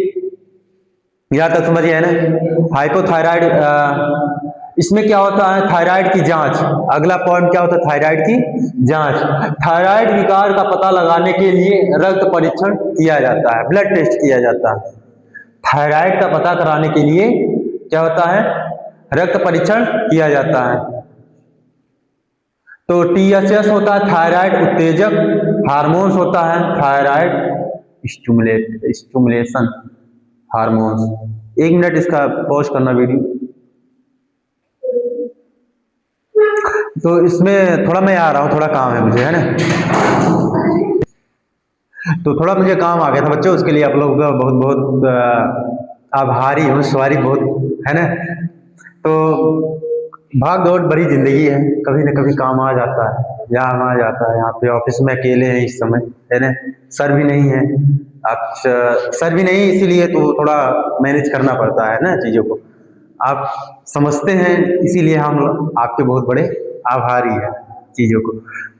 यहाँ तक समझ गए ना। हाइपोथायराइड, इसमें क्या होता है, थायराइड की जांच। अगला पॉइंट क्या होता है, थायराइड की जांच। थायराइड विकार का पता लगाने के लिए रक्त परीक्षण किया जाता है, ब्लड टेस्ट किया जाता है। थायराइड का पता कराने के लिए क्या होता है, रक्त परीक्षण किया जाता है। तो THS होता है थायराइड उत्तेजक हार्मोन्स होता है, थायराइड स्टिमुलेशन हार्मोन्स। 1 मिनट इसका पॉज करना वीडियो। तो इसमें थोड़ा मैं आ रहा हूँ, थोड़ा काम है मुझे, है ना। तो थोड़ा मुझे काम आ गया था बच्चों, उसके लिए आप लोग का बहुत बहुत आभारी हूँ, सॉरी बहुत, है ना। तो भाग दौड़ भरी जिंदगी है, कभी न कभी काम आ जाता है, यहाँ आ जाता है। यहाँ पे ऑफिस में अकेले हैं इस समय, है ना। सर भी नहीं है, आप सर भी नहीं, इसीलिए तो थोड़ा मैनेज करना पड़ता है ना चीज़ों को। आप समझते हैं, इसीलिए हम आपके बहुत बड़े आभारी हैं चीज़ों को।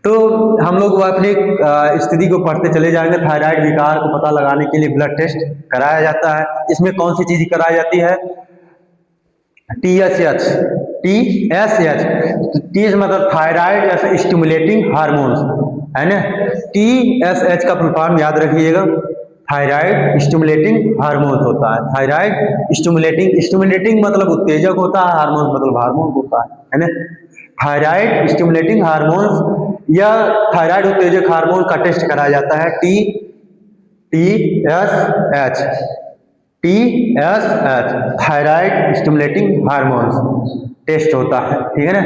तो हम लोग अपनी स्थिति को पढ़ते चले जाएंगे। थायराइड विकार को पता लगाने के लिए ब्लड टेस्ट कराया जाता है। इसमें कौन सी चीज कराई जाती है, TSH, मतलब थायराइड स्टिमुलेटिंग हार्मोन्स, है ना। TSH का फुल फॉर्म याद रखिएगा, थायराइड स्टिमुलेटिंग हार्मोन होता है। थायराइड स्टिमुलेटिंग मतलब उत्तेजक होता है, हार्मोन मतलब हार्मोन होता है ना। थायराइड स्टिमुलेटिंग हार्मोन्स या थायराइड उत्तेजक हार्मोन का टेस्ट कराया जाता है, TSH, thyroid stimulating hormones test होता है, ठीक है ना।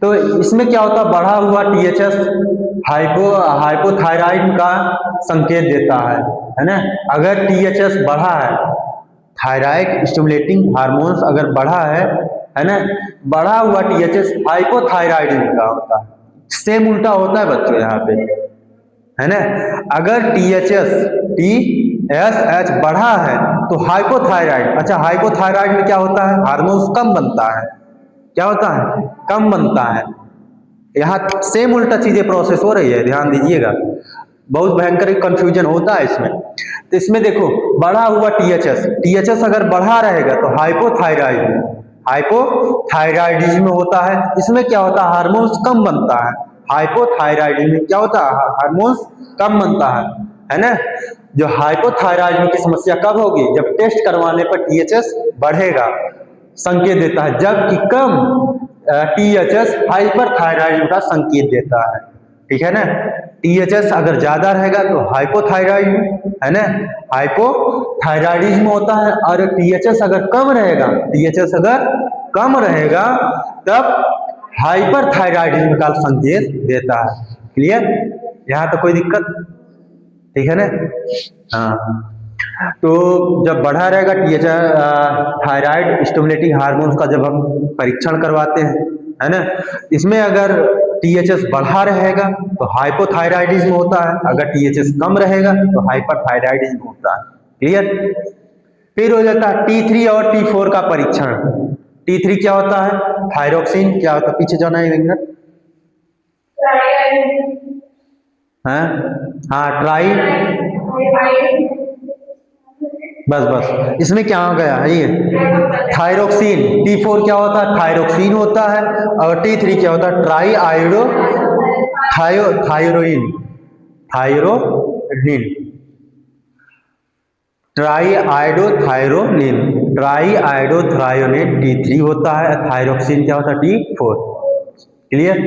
तो इसमें क्या होता है, बढ़ा हुआ THS हाइपोथायराइड का संकेत देता है ना। अगर THS बढ़ा है, थायराइड स्टिमुलेटिंग हार्मोन्स अगर बढ़ा है ना, बढ़ा हुआ THS हाइपोथायराइडिज्म का होता है। सेम उल्टा होता है बच्चों यहाँ पे, है ना। अगर TSH बढ़ा है तो हाइपोथायराइड, अच्छा हाइपोथायराइड में क्या होता है, हार्मोन्स कम बनता है। क्या होता है, कम बनता है। यहाँ सेम उल्टा चीजें प्रोसेस हो रही है, ध्यान दीजिएगा, बहुत भयंकर कंफ्यूजन होता है इसमें। तो इसमें देखो, बढ़ा हुआ THS अगर बढ़ा रहेगा तो हाइपोथायराइडिज्म होता है। इसमें क्या होता है, हार्मोन्स कम बनता है। हाइपोथायराइडिज्म में क्या होता है, हार्मोन्स कम बनता है ना। जो हाइपोथायराइडिज्म की समस्या कब होगी, जब टेस्ट करवाने पर THS बढ़ेगा, संकेत देता है, जबकि कम THS हाइपरथायराइडिज्म का संकेत देता है, ठीक है ना। THS अगर ज्यादा रहेगा तो हाइपोथायराइडिज्म, है ना, हाइपोथायराइडिज्म होता है। और THS अगर कम रहेगा तब हाइपरथायराइडिज्म का संकेत देता है। क्लियर, यहाँ तो कोई दिक्कत, ठीक है ना। हाँ, तो जब बढ़ा रहेगा THS थायराइड स्टिमुलेटिंग हार्मोन्स का जब हम परीक्षण करवाते हैं, है ना, इसमें अगर THS बढ़ा रहेगा तो हाइपोथायराइडिज्म होता है, अगर THS कम रहेगा तो हाइपरथायराइडिज्म होता है। क्लियर। फिर हो जाता है T3 और T4 का परीक्षण। T3 क्या होता है, थायरोक्सिन, क्या होता है, पीछे जाना है 1 मिनट, हाँ ट्राई, बस इसमें क्या हो गया है, ये थायरोक्सिन। T4 क्या होता है, थायरोक्सिन होता है। और T3 क्या होता है, थायरोइन, ट्राईआइडोथायरोनिन T3 होता है। थायरोक्सिन क्या होता है, T4। क्लियर।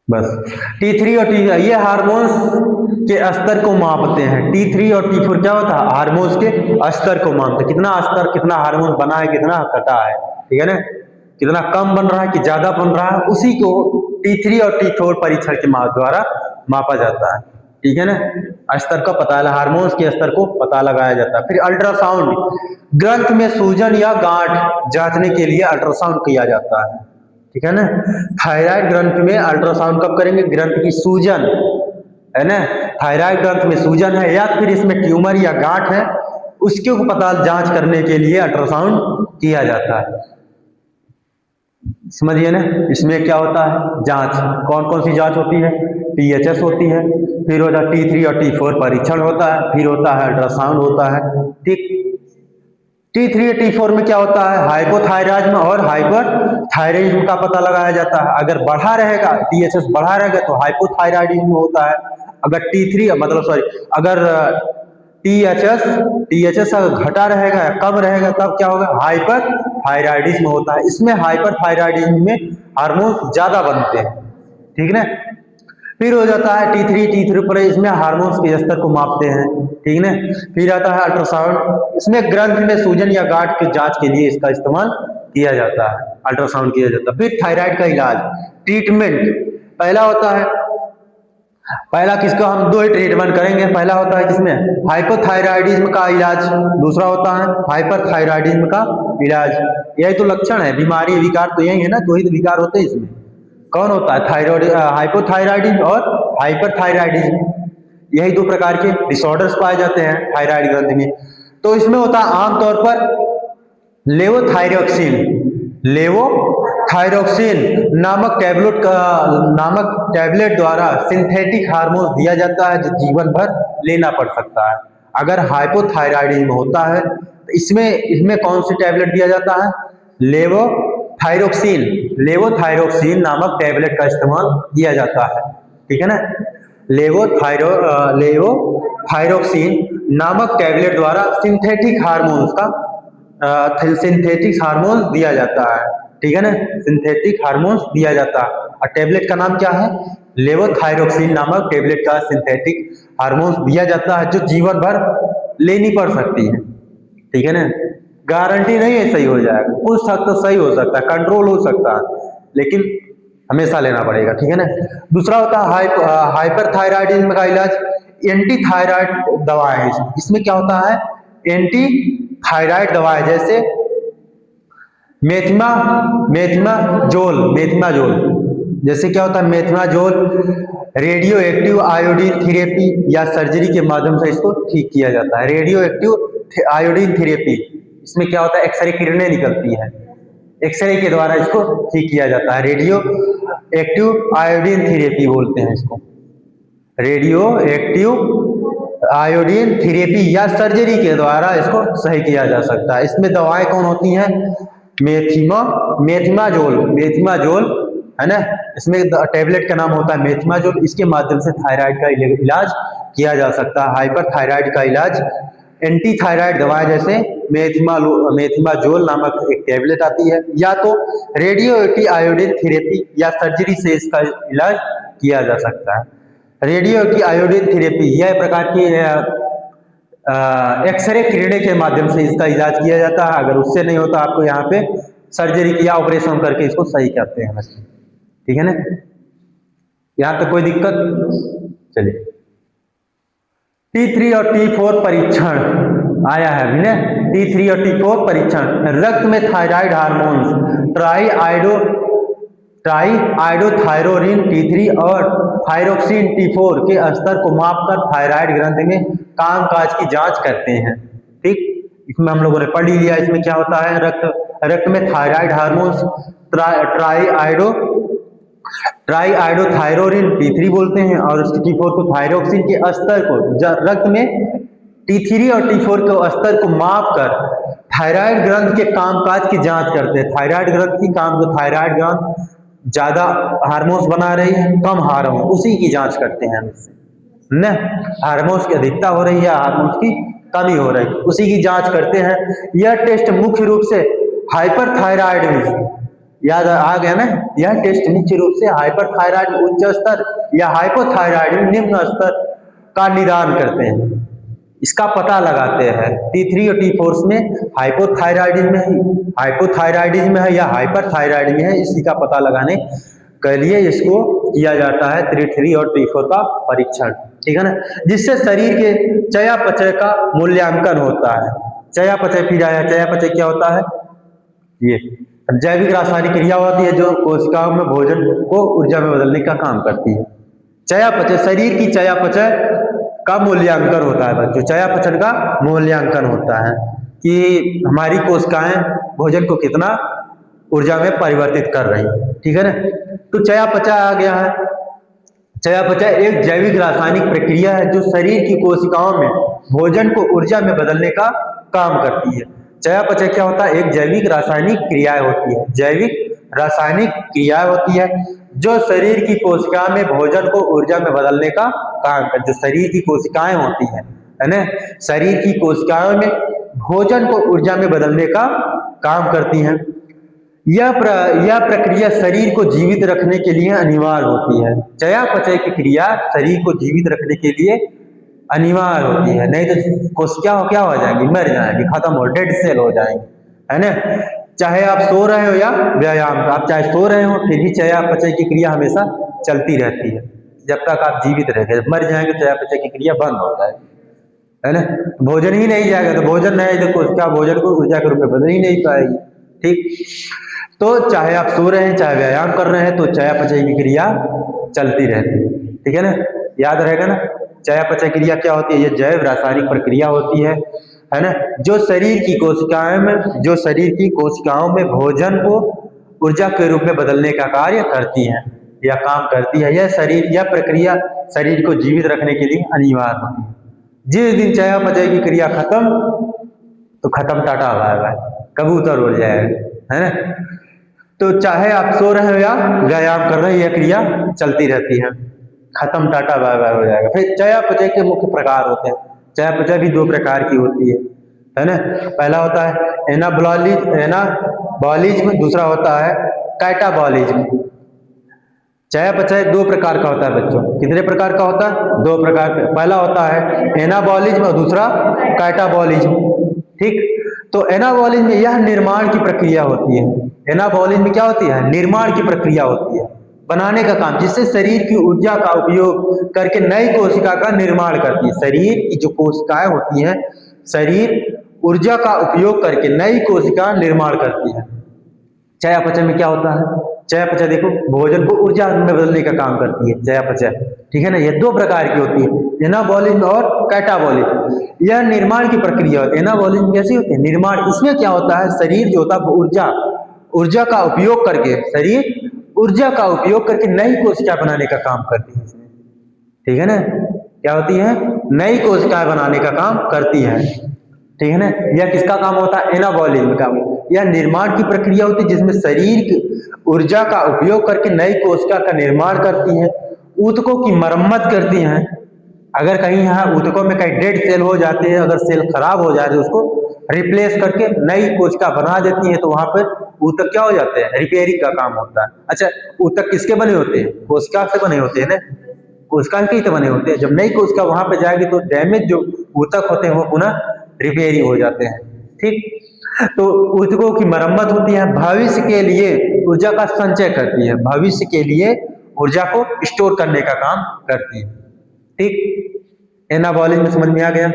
बस T3 और T, ये हार्मोन्स के स्तर को मापते हैं। T3 और T4 क्या होता है, हार्मोन्स के स्तर को मापते हैं, कितना स्तर, कितना हार्मोन बना है, कितना घटा है, ठीक है ना, कितना कम बन रहा है कि ज्यादा बन रहा है, उसी को T3 और T4 परीक्षण के द्वारा मापा जाता है, ठीक है ना। स्तर का पता, हार्मोन्स के स्तर को पता लगाया जाता है। फिर अल्ट्रासाउंड, ग्रंथ में सूजन या गांठ जांचने के लिए अल्ट्रासाउंड किया जाता है, ठीक है ना। थायराइड ग्रंथ में अल्ट्रासाउंड कब करेंगे, ग्रंथ की सूजन, है ना, थायराइड ग्रंथ में सूजन है या फिर इसमें ट्यूमर या गांठ है, उसके पता जांच करने के लिए अल्ट्रासाउंड किया जाता है। समझिए ना। इसमें क्या होता है, जांच, कौन कौन सी जांच होती है, टीएचएस होती है, फिर होता है T3 और T4 परीक्षण होता है, फिर होता है अल्ट्रासाउंड होता है। ठीक, T3 और T4 में क्या होता है, हाइपोथायराइडिज्म और हाइपर थायराइडिज्म का पता लगाया जाता है। अगर बढ़ा रहेगा, टीएचएस बढ़ा रहेगा तो हाइपोथायराइडिज्म होता है। अगर T3 मतलब सॉरी, अगर टीएचएस टीएचएस अगर घटा रहेगा या कम रहेगा तब क्या होगा, हाइपर थायराइडिज्म होता है। इसमें हाइपर थायराइडिज्म में हार्मोन ज्यादा बनते हैं। ठीक ना। फिर हो जाता है T3 पर, इसमें हार्मोन्स के स्तर को मापते हैं। ठीक ना। फिर आता है अल्ट्रासाउंड, इसमें ग्रंथ में सूजन या गांठ की जांच के लिए इसका इस्तेमाल किया जाता है, अल्ट्रासाउंड किया जाता है। फिर थायराइड का इलाज, ट्रीटमेंट, पहला होता है, पहला किसका, हम दो ही ट्रीटमेंट करेंगे। पहला होता है किसमें, हाइपोथायराइडिज्म का इलाज, दूसरा होता है हाइपरथायराइडिज्म का इलाज। यही तो लक्षण है, बीमारी विकार तो यही है ना, दो ही तो विकार होते हैं इसमें। कौन होता है, थायराइड, हाइपोथायराइडिज्म और हाइपरथायराइडिज्म, यही दो प्रकार के डिसऑर्डर्स पाए जाते हैं थायराइड ग्रंथि में। तो इसमें होता है आमतौर पर लेवोथायरोक्सिन, लेवोथायरोक्सिन नामक टैबलेट द्वारा सिंथेटिक हार्मोन दिया जाता है जो जीवन भर लेना पड़ सकता है। अगर हाइपोथायराइडिज्म होता है तो इसमें इसमें कौन सी टैबलेट दिया जाता है, लेवोथायरोक्सिन, लेवोथायरोक्सिन नामक टैबलेट का इस्तेमाल किया जाता है। ठीक है ना। लेवोथायरोक्सिन नामक टैबलेट द्वारा सिंथेटिक हार्मोन्स का सिंथेटिक हार्मोन दिया जाता है। ठीक है ना, सिंथेटिक हार्मोन्स दिया जाता है। और टैबलेट का नाम क्या है, लेवोथायरोक्सिन नामक टैबलेट का सिंथेटिक हार्मोन्स दिया जाता है जो जीवन भर लेनी पड़ सकती है। ठीक है ना, गारंटी नहीं है सही हो जाएगा, कुछ हद तक सही हो सकता है, कंट्रोल हो सकता है, लेकिन हमेशा लेना पड़ेगा। ठीक है ना। दूसरा होता है हाइपरथायराइडिज्म का इलाज, एंटी थायराइड दवाएं। इसमें क्या होता है, एंटी थायराइड दवाएं, जैसे मेथिमाजोल, जैसे क्या होता है मेथिमाजोल, रेडियो एक्टिव आयोडीन थेरेपी या सर्जरी के माध्यम से इसको ठीक किया जाता है। रेडियो एक्टिव आयोडीन थेरेपी, इसमें क्या होता है, एक्सरे किरणें निकलती है, एक्सरे के द्वारा इसको ठीक किया जाता है। रेडियो एक्टिव आयोडीन थेरेपी बोलते हैं इसको, रेडियो एक्टिव आयोडीन थेरेपी या सर्जरी के द्वारा इसको सही किया जा सकता है। इसमें दवाएं कौन होती हैं, मेथिमाजोल है ना, इसमें टेबलेट का नाम होता है मेथिमाजोल। इसके माध्यम से थायराइड का इलाज किया जा सकता है। हाइपरथायराइड का इलाज, एंटी थायराइड दवाएं जैसे मेथिमाजोल नामक एक टेबलेट आती है, या तो रेडियो एक्टिव आयोडीन थेरेपी या सर्जरी से इसका इलाज किया जा सकता है। रेडियो एक्टिव आयोडीन थेरेपी यह प्रकार की एक्सरे किरणें के माध्यम से इसका इलाज किया जाता है। अगर उससे नहीं होता आपको यहाँ पे सर्जरी किया, ऑपरेशन करके इसको सही करते हैं बस। ठीक है ना, यहाँ तक कोई दिक्कत। चलिए, T3 और T4 परीक्षण आया है अभी ना, T3 और T4 परीक्षण, रक्त में थायराइड हार्मोन्स ट्राईआइडोथायरोरिन T3 और थायरोक्सिन T4 के स्तर को मापकर थायराइड ग्रंथि में कामकाज की जांच करते हैं। ठीक, इसमें हम लोगों ने पढ़ लिया। इसमें क्या होता है, रक्त में थायराइड हार्मोन्स ट्राईआइडोथायरोरिन T3 बोलते हैं, और T4 को थायरोक्सिन के स्तर को रक्त में T3 और T4 के स्तर को मापकर थायराइड ग्रंथ के कामकाज की जांच करते हैं। थायराइड ग्रंथ की काम, जो थायराइड ग्रंथ ज्यादा हार्मोन्स बना रही है, कम हार्मोन, उसी की जांच करते हैं न, हार्मोन्स की अधिकता हो रही है, हार्मोन्स की कमी हो रही है, उसी की जांच करते हैं। यह टेस्ट मुख्य रूप से हाइपरथायराइडिज्म, याद आ गया ना, यह टेस्ट मुख्य रूप से हाइपरथायराइड उच्च स्तर या हाइपोथायराइड निम्न स्तर का निदान करते हैं, इसका पता लगाते हैं। T3 और T4 में हाइपोथायराइडिज्म है या हाइपरथायराइडिज्म है, इसी का पता लगाने के लिए इसको किया जाता है T3 और T4 का परीक्षण। ठीक है ना, जिससे शरीर के चयापचय का मूल्यांकन होता है। चयापचय फिर आया, चयापचय क्या होता है, ये जैविक रासायनिक क्रिया होती है जो कोशिकाओं में भोजन को ऊर्जा में बदलने का काम करती है। चयापचय शरीर की चयापचय का मूल्यांकन होता है बच्चों, चयापचय का मूल्यांकन होता है कि हमारी कोशिकाएं भोजन को कितना ऊर्जा में परिवर्तित कर रही है। ठीक है ना। तो चयापचय आ गया है। चयापचय एक जैविक रासायनिक प्रक्रिया है जो शरीर की कोशिकाओं में भोजन को ऊर्जा में बदलने का काम करती है। चयापचय क्या होता है? एक जैविक रासायनिक क्रियाएं होती है, जैविक रासायनिक क्रियाएं होती है जो शरीर की कोशिका में भोजन को ऊर्जा में बदलने का काम करती है। जो शरीर की कोशिकाएं होती है ना, शरीर की कोशिकाओं में भोजन को ऊर्जा में बदलने का काम करती हैं। यह प्रक्रिया शरीर को जीवित रखने के लिए अनिवार्य होती है। चयापचय की क्रिया शरीर को जीवित रखने के लिए अनिवार्य होती है, नहीं तो कोशिका क्या हो जाएंगी? मर जाएंगी, खत्म हो, डेड सेल हो जाएंगे, है ना। चाहे आप सो रहे हो या व्यायाम, आप चाहे सो रहे हो फिर भी चयापचय की क्रिया हमेशा चलती रहती है जब तक आप जीवित रहेंगे। जब मर जाएंगे चयापचय की क्रिया बंद हो जाएगी, है ना। भोजन ही नहीं जाएगा तो भोजन नहीं तो कोशिका भोजन को ऊर्जा के रूप में बदल ही नहीं पाएगी। ठीक, तो चाहे आप सो रहे हैं चाहे व्यायाम कर रहे हैं तो चयापचय की क्रिया चलती रहती है। ठीक है ना, याद रहेगा ना। चयापचय क्रिया क्या होती है? ये जैव रासायनिक प्रक्रिया होती है ना, जो शरीर की कोशिकाओं में भोजन को ऊर्जा के रूप में बदलने का कार्य करती है या काम करती है। यह प्रक्रिया शरीर को जीवित रखने के लिए अनिवार्य होती है। जिस दिन चयापचय की क्रिया खत्म तो खत्म, टाटा बाय बाय, कबूतर उड़ जाएगा, है ना। तो चाहे आप सो रहे हो या व्यायाम कर रहे हैं, यह क्रिया चलती रहती है, खत्म, टाटा बाय बाय हो जाएगा। फिर चयापचय के मुख्य प्रकार होते हैं। चयापचय भी दो प्रकार की होती है ना। पहला होता है एनाबॉलिज्म, दूसरा होता है कैटाबॉलिज्म। चयापचय दो प्रकार का होता है बच्चों। कितने प्रकार का होता है? दो प्रकार का। पहला होता है एनाबॉलिज्म और दूसरा कैटाबॉलिज्म। ठीक, तो एनाबॉलिज्म में यह निर्माण की प्रक्रिया होती है। एनाबॉलिज्म में क्या होती है? निर्माण की प्रक्रिया होती है, बनाने का काम, जिससे शरीर की ऊर्जा का उपयोग करके नई कोशिका का निर्माण करती है। शरीर की जो कोशिकाएं होती हैं, शरीर ऊर्जा का उपयोग करके नई कोशिका निर्माण करती है। चयापचय में क्या होता है? चयापचय देखो, भोजन को ऊर्जा में बदलने का काम करती है चयापचय। ठीक है ना, ये दो प्रकार की होती है, एनाबॉलिज्म और कैटाबॉलिज्म। यह निर्माण की प्रक्रिया होती है। एनाबॉलिज्म कैसी होती है? निर्माण। इसमें क्या होता है? शरीर जो होता है ऊर्जा का उपयोग करके, शरीर ऊर्जा का उपयोग करके नई कोशिका बनाने का काम करती है। ठीक है ना, क्या होती है? नई कोशिका बनाने का काम करती है। ठीक है ना, यह किसका काम होता है? एनाबॉलिज्म का। यह निर्माण की प्रक्रिया होती है जिसमें शरीर की ऊर्जा का उपयोग करके नई कोशिका का निर्माण करती है, ऊतकों की मरम्मत करती हैं। अगर कहीं यहाँ ऊतकों में कहीं डेड सेल हो जाते हैं, अगर सेल खराब हो जाए तो उसको रिप्लेस करके नई कोशिका बना देती है, तो वहां पर ऊतक क्या हो जाते हैं? रिपेयरिंग का काम होता है। अच्छा, ऊतक किसके बने होते हैं? कोशिका से बने होते हैं ना, कोशिका के ही तो बने होते हैं। जब नई कोशिका वहां पे जाएगी तो डैमेज जो ऊतक होते हैं वो पुनः रिपेयरिंग हो जाते हैं। ठीक, तो ऊतकों की मरम्मत होती है, भविष्य के लिए ऊर्जा का संचय करती है, भविष्य के लिए ऊर्जा को स्टोर करने का काम करती है। ठीक, एनाबॉलिज्म में समझ में आ गया।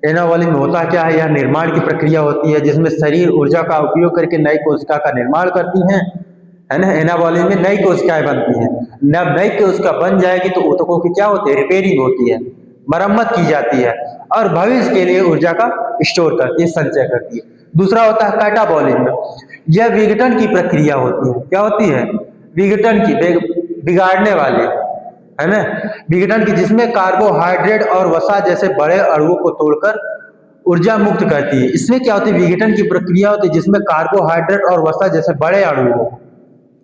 एनाबॉलिज्म में होता क्या है? यह निर्माण की प्रक्रिया होती है जिसमें शरीर ऊर्जा का उपयोग करके नई कोशिका का निर्माण करती हैं, है ना। एनाबॉलिज्म में नई कोशिकाएं बनती हैं। जब नई कोशिका बन जाएगी तो ऊतकों की क्या होती है? रिपेयरिंग होती है, मरम्मत की जाती है और भविष्य के लिए ऊर्जा का स्टोर करती है, संचय करती है। दूसरा होता है कैटाबॉलिज्म। यह विघटन की प्रक्रिया होती है। क्या होती है? विघटन की, बिगाड़ने वाले, है ना, विघटन की, जिसमें कार्बोहाइड्रेट और वसा जैसे बड़े अणुओं को तोड़कर ऊर्जा मुक्त करती है। इसमें क्या होती है? विघटन की प्रक्रिया होती है जिसमें कार्बोहाइड्रेट और वसा जैसे बड़े अणुओं,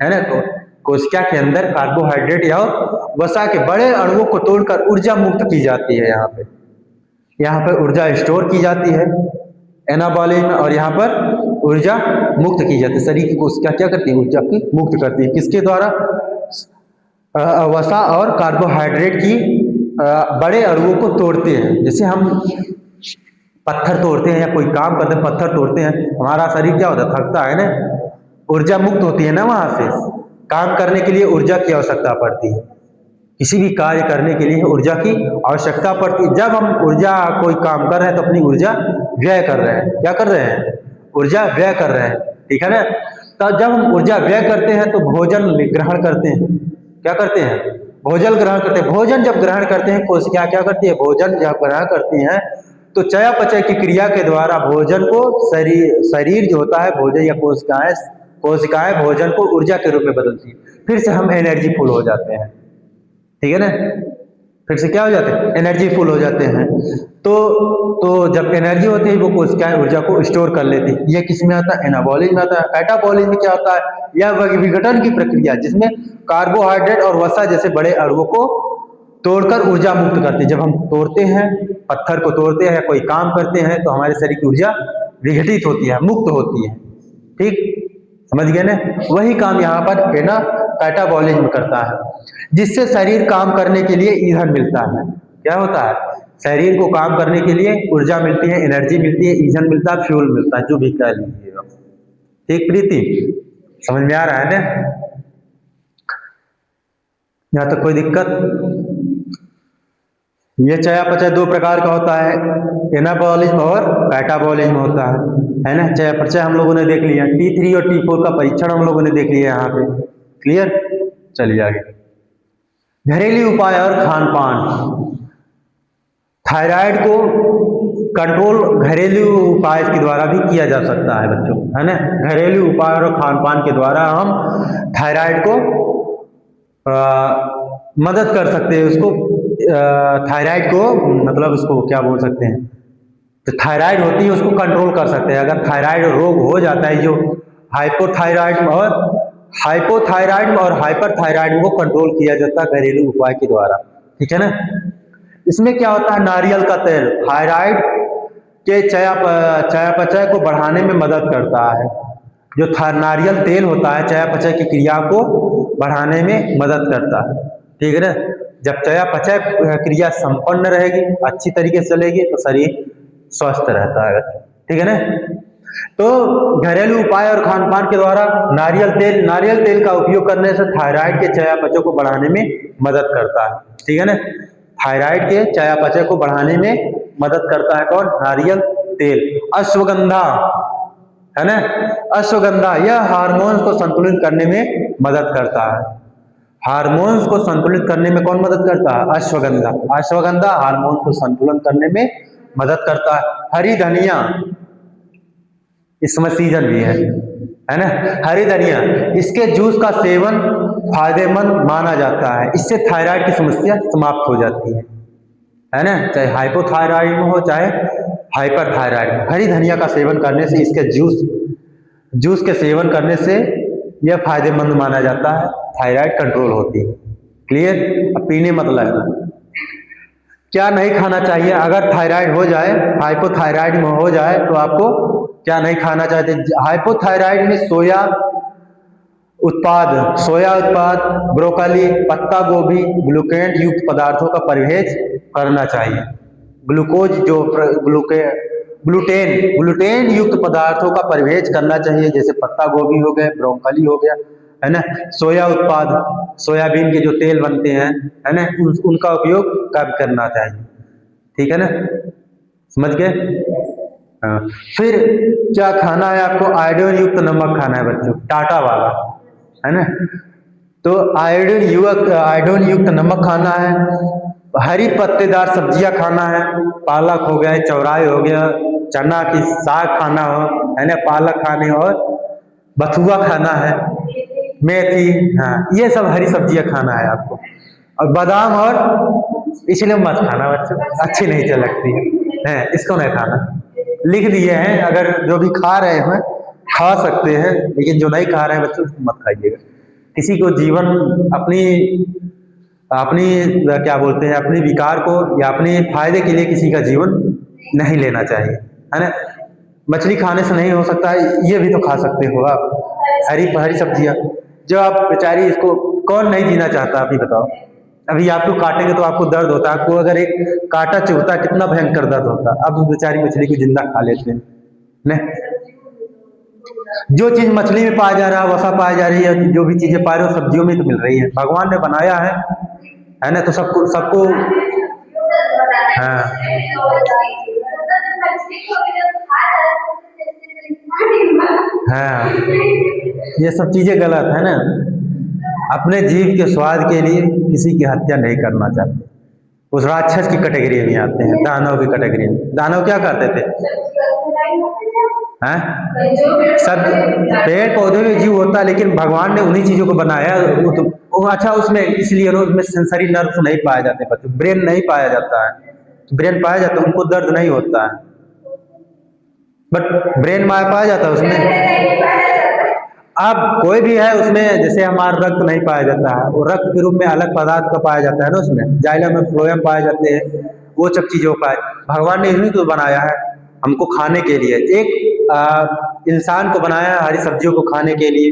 है ना, तो कोशिका के अंदर कार्बोहाइड्रेट या वसा के बड़े अणुओं को तोड़कर ऊर्जा मुक्त की जाती है। यहाँ पे ऊर्जा स्टोर की जाती है एनाबॉलिज्म में, और यहाँ पर ऊर्जा मुक्त की जाती है। शरीर की कोशिका क्या करती है? ऊर्जा की मुक्त करती है। किसके द्वारा? वसा और कार्बोहाइड्रेट की बड़े अणुओं को तोड़ते हैं। जैसे हम पत्थर तोड़ते हैं या कोई काम करते हैं, पत्थर तोड़ते हैं, हमारा शरीर क्या होता है? थकता है ना, ऊर्जा मुक्त होती है ना, वहां से काम करने के लिए ऊर्जा की आवश्यकता पड़ती है। किसी भी कार्य करने के लिए ऊर्जा की आवश्यकता पड़ती है। जब हम ऊर्जा कोई काम कर रहे हैं तो अपनी ऊर्जा व्यय कर रहे हैं। क्या कर रहे हैं? ऊर्जा व्यय कर रहे हैं। ठीक है ना, तो जब हम ऊर्जा व्यय करते हैं तो भोजन ग्रहण करते हैं। क्या करते हैं? भोजन ग्रहण करते हैं। भोजन जब ग्रहण करते हैं, कोशिका क्या करती है? भोजन जब ग्रहण करती हैं तो चयापचय की क्रिया के द्वारा भोजन को शरीर जो होता है, भोजन या कोशिकाएं कोशिकाएं भोजन को ऊर्जा के रूप में बदलती है, फिर से हम एनर्जी फुल हो जाते हैं। ठीक है ना, फिर से क्या हो जाते हैं, एनर्जी फुल हो जाते हैं। तो जब एनर्जी होती है वो कोशिकाएं ऊर्जा को स्टोर कर लेती है। यह किस में आता है, एनाबॉलिज्म में आता है। कैटाबॉलिज्म में क्या होता है, यह विघटन की प्रक्रिया जिसमें कार्बोहाइड्रेट और वसा जैसे बड़े अणुओं को तोड़कर ऊर्जा मुक्त करती है। जब हम तोड़ते हैं, पत्थर को तोड़ते हैं या कोई काम करते हैं तो हमारे शरीर की ऊर्जा विघटित होती है, मुक्त होती है। ठीक, समझ गए ना, वही काम यहाँ पर है ना कैटाबॉलिज्म करता है, जिससे शरीर काम करने के लिए ईंधन मिलता है। क्या होता है, शरीर को काम करने के लिए ऊर्जा मिलती है, एनर्जी मिलती है, ईंधन मिलता है, फ्यूल मिलता है, जो भी कह लीजिएगा। ठीक प्रीति, समझ में आ रहा है ना, यहाँ तक कोई दिक्कत? ये चयापचय दो प्रकार का होता है, एनाबॉलिज्म और कैटाबॉलिज्म होता है ना। चयापचय हम लोगों ने देख लिया, T3 और T4 का परीक्षण हम लोगों ने देख लिया यहाँ पे। क्लियर, चलिए आगे। घरेलू उपाय और खान पान। थायराइड को कंट्रोल घरेलू उपाय के द्वारा भी किया जा सकता है बच्चों, है ना। घरेलू उपाय और खान पान के द्वारा हम थायराइड को मदद कर सकते हैं। उसको थायराइड को मतलब उसको क्या बोल सकते हैं, तो थायराइड होती है उसको कंट्रोल कर सकते हैं। अगर थायराइड रोग हो जाता है, जो हाइपोथायराइड और हाइपरथायराइड को कंट्रोल किया जाता है घरेलू उपाय के द्वारा। ठीक है ना। इसमें क्या होता है, नारियल का तेल थायराइड के चयापचय को बढ़ाने में मदद करता है। जो नारियल तेल होता है चयापचय की क्रिया को बढ़ाने में मदद करता है। ठीक है ना, जब चयापचय क्रिया संपन्न रहेगी, अच्छी तरीके से चलेगी, तो शरीर स्वस्थ रहता है। ठीक है ना। तो घरेलू उपाय और खान पान के द्वारा नारियल तेल का उपयोग करने से थायराइड के चयापचय को बढ़ाने में मदद करता है। ठीक है ना, थायराइड के चयापचय को बढ़ाने में मदद करता है कौन, नारियल तेल। अश्वगंधा, है ना, अश्वगंधा यह हार्मोन्स को संतुलित करने में मदद करता है। हार्मोन्स को संतुलित करने में कौन मदद करता है, अश्वगंधा हार्मोन को संतुलन करने में मदद करता है। हरी धनिया, इस समय सीजन भी है ना, हरी धनिया, इसके जूस का सेवन फायदेमंद माना जाता है। इससे थायराइड की समस्या समाप्त हो जाती है ना, चाहे हाइपोथायराइड हो चाहे हाइपरथायराइड। हरी धनिया का सेवन करने से, इसके जूस के सेवन करने से यह फायदेमंद माना जाता है, थायराइड कंट्रोल होती है। क्लियर, अब पीने मत लगना। क्या नहीं खाना चाहिए अगर थायराइड हो जाए, हाइपोथायराइड में हो जाए, तो आपको क्या नहीं खाना चाहिए? हाइपोथायराइड में सोया उत्पाद, ब्रोकली, पत्ता गोभी, ग्लूकेन युक्त पदार्थों का परहेज करना चाहिए। ग्लूटेन युक्त पदार्थों का परहेज करना चाहिए, जैसे पत्ता गोभी हो गया, ब्रोकली हो गया, है ना। सोया उत्पाद, सोयाबीन के जो तेल बनते हैं, है ना, उनका उपयोग कम करना चाहिए। ठीक है ना, समझ गए। हाँ, फिर क्या खाना है आपको, आयोडीन युक्त नमक खाना है बच्चों, टाटा वाला, है ना। तो आयोडीन युक्त नमक खाना है। हरी पत्तेदार सब्जियां खाना है, पालक हो गया, चौराई हो गया, चना की साग खाना हो, है ना, पालक खाने, और बथुआ खाना है, मेथी, हाँ, ये सब हरी सब्जियां खाना है आपको। और बादाम, और इसलिए मत खाना बच्चों, अच्छी नहीं चल लगती है, इसको नहीं खाना। लिख दिए हैं, अगर जो भी खा रहे हैं खा सकते हैं, लेकिन जो नहीं खा रहे हैं बच्चों मत खाइएगा। किसी को जीवन अपनी क्या बोलते हैं, अपनी विकार को या अपने फायदे के लिए किसी का जीवन नहीं लेना चाहिए, है ना। मछली खाने से नहीं हो सकता है, ये भी तो खा सकते हो आप, हरी सब्जियां। जो आप बेचारी, इसको कौन नहीं जीना चाहता, अभी बताओ। अभी आपको काटेंगे तो आपको दर्द होता है, आपको अगर एक कांटा चुभता है कितना भयंकर दर्द होता है। अब बेचारी मछली को जिंदा खा लेते हैं ने? जो चीज मछली में पाया जा रहा है, वसा पाई जा रही है, जो भी चीजें पा रहे हो सब्जियों में तो मिल रही है, भगवान ने बनाया है ना। तो सबको हाँ, हाँ, ये सब चीजें गलत है ना। अपने जीव के स्वाद के लिए किसी की हत्या नहीं करना चाहते। उस राक्षस की कैटेगरी में आते हैं, दानव की कैटेगरी में। दानव क्या करते थे, हैं? सब पेड़ पौधे में जीव होता है, लेकिन भगवान ने उन्हीं चीजों को बनाया अच्छा उसमें, इसलिए उसमें सेंसरी नर्व नहीं पाए जाते बच्चों, ब्रेन नहीं पाया जाता है। ब्रेन पाया जाता है उनको दर्द नहीं होता है, बट ब्रेन पाया जाता है उसमें। अब कोई भी है उसमें, जैसे हमारा रक्त नहीं पाया जाता है, वो रक्त के रूप में अलग पदार्थ का पाया जाता है ना, उसमें जाइलम में फ्लोएम पाए जाते हैं, वो सब चीजों का भगवान ने इन्हीं को बनाया है हमको खाने के लिए। एक इंसान को बनाया है हरी सब्जियों को खाने के लिए।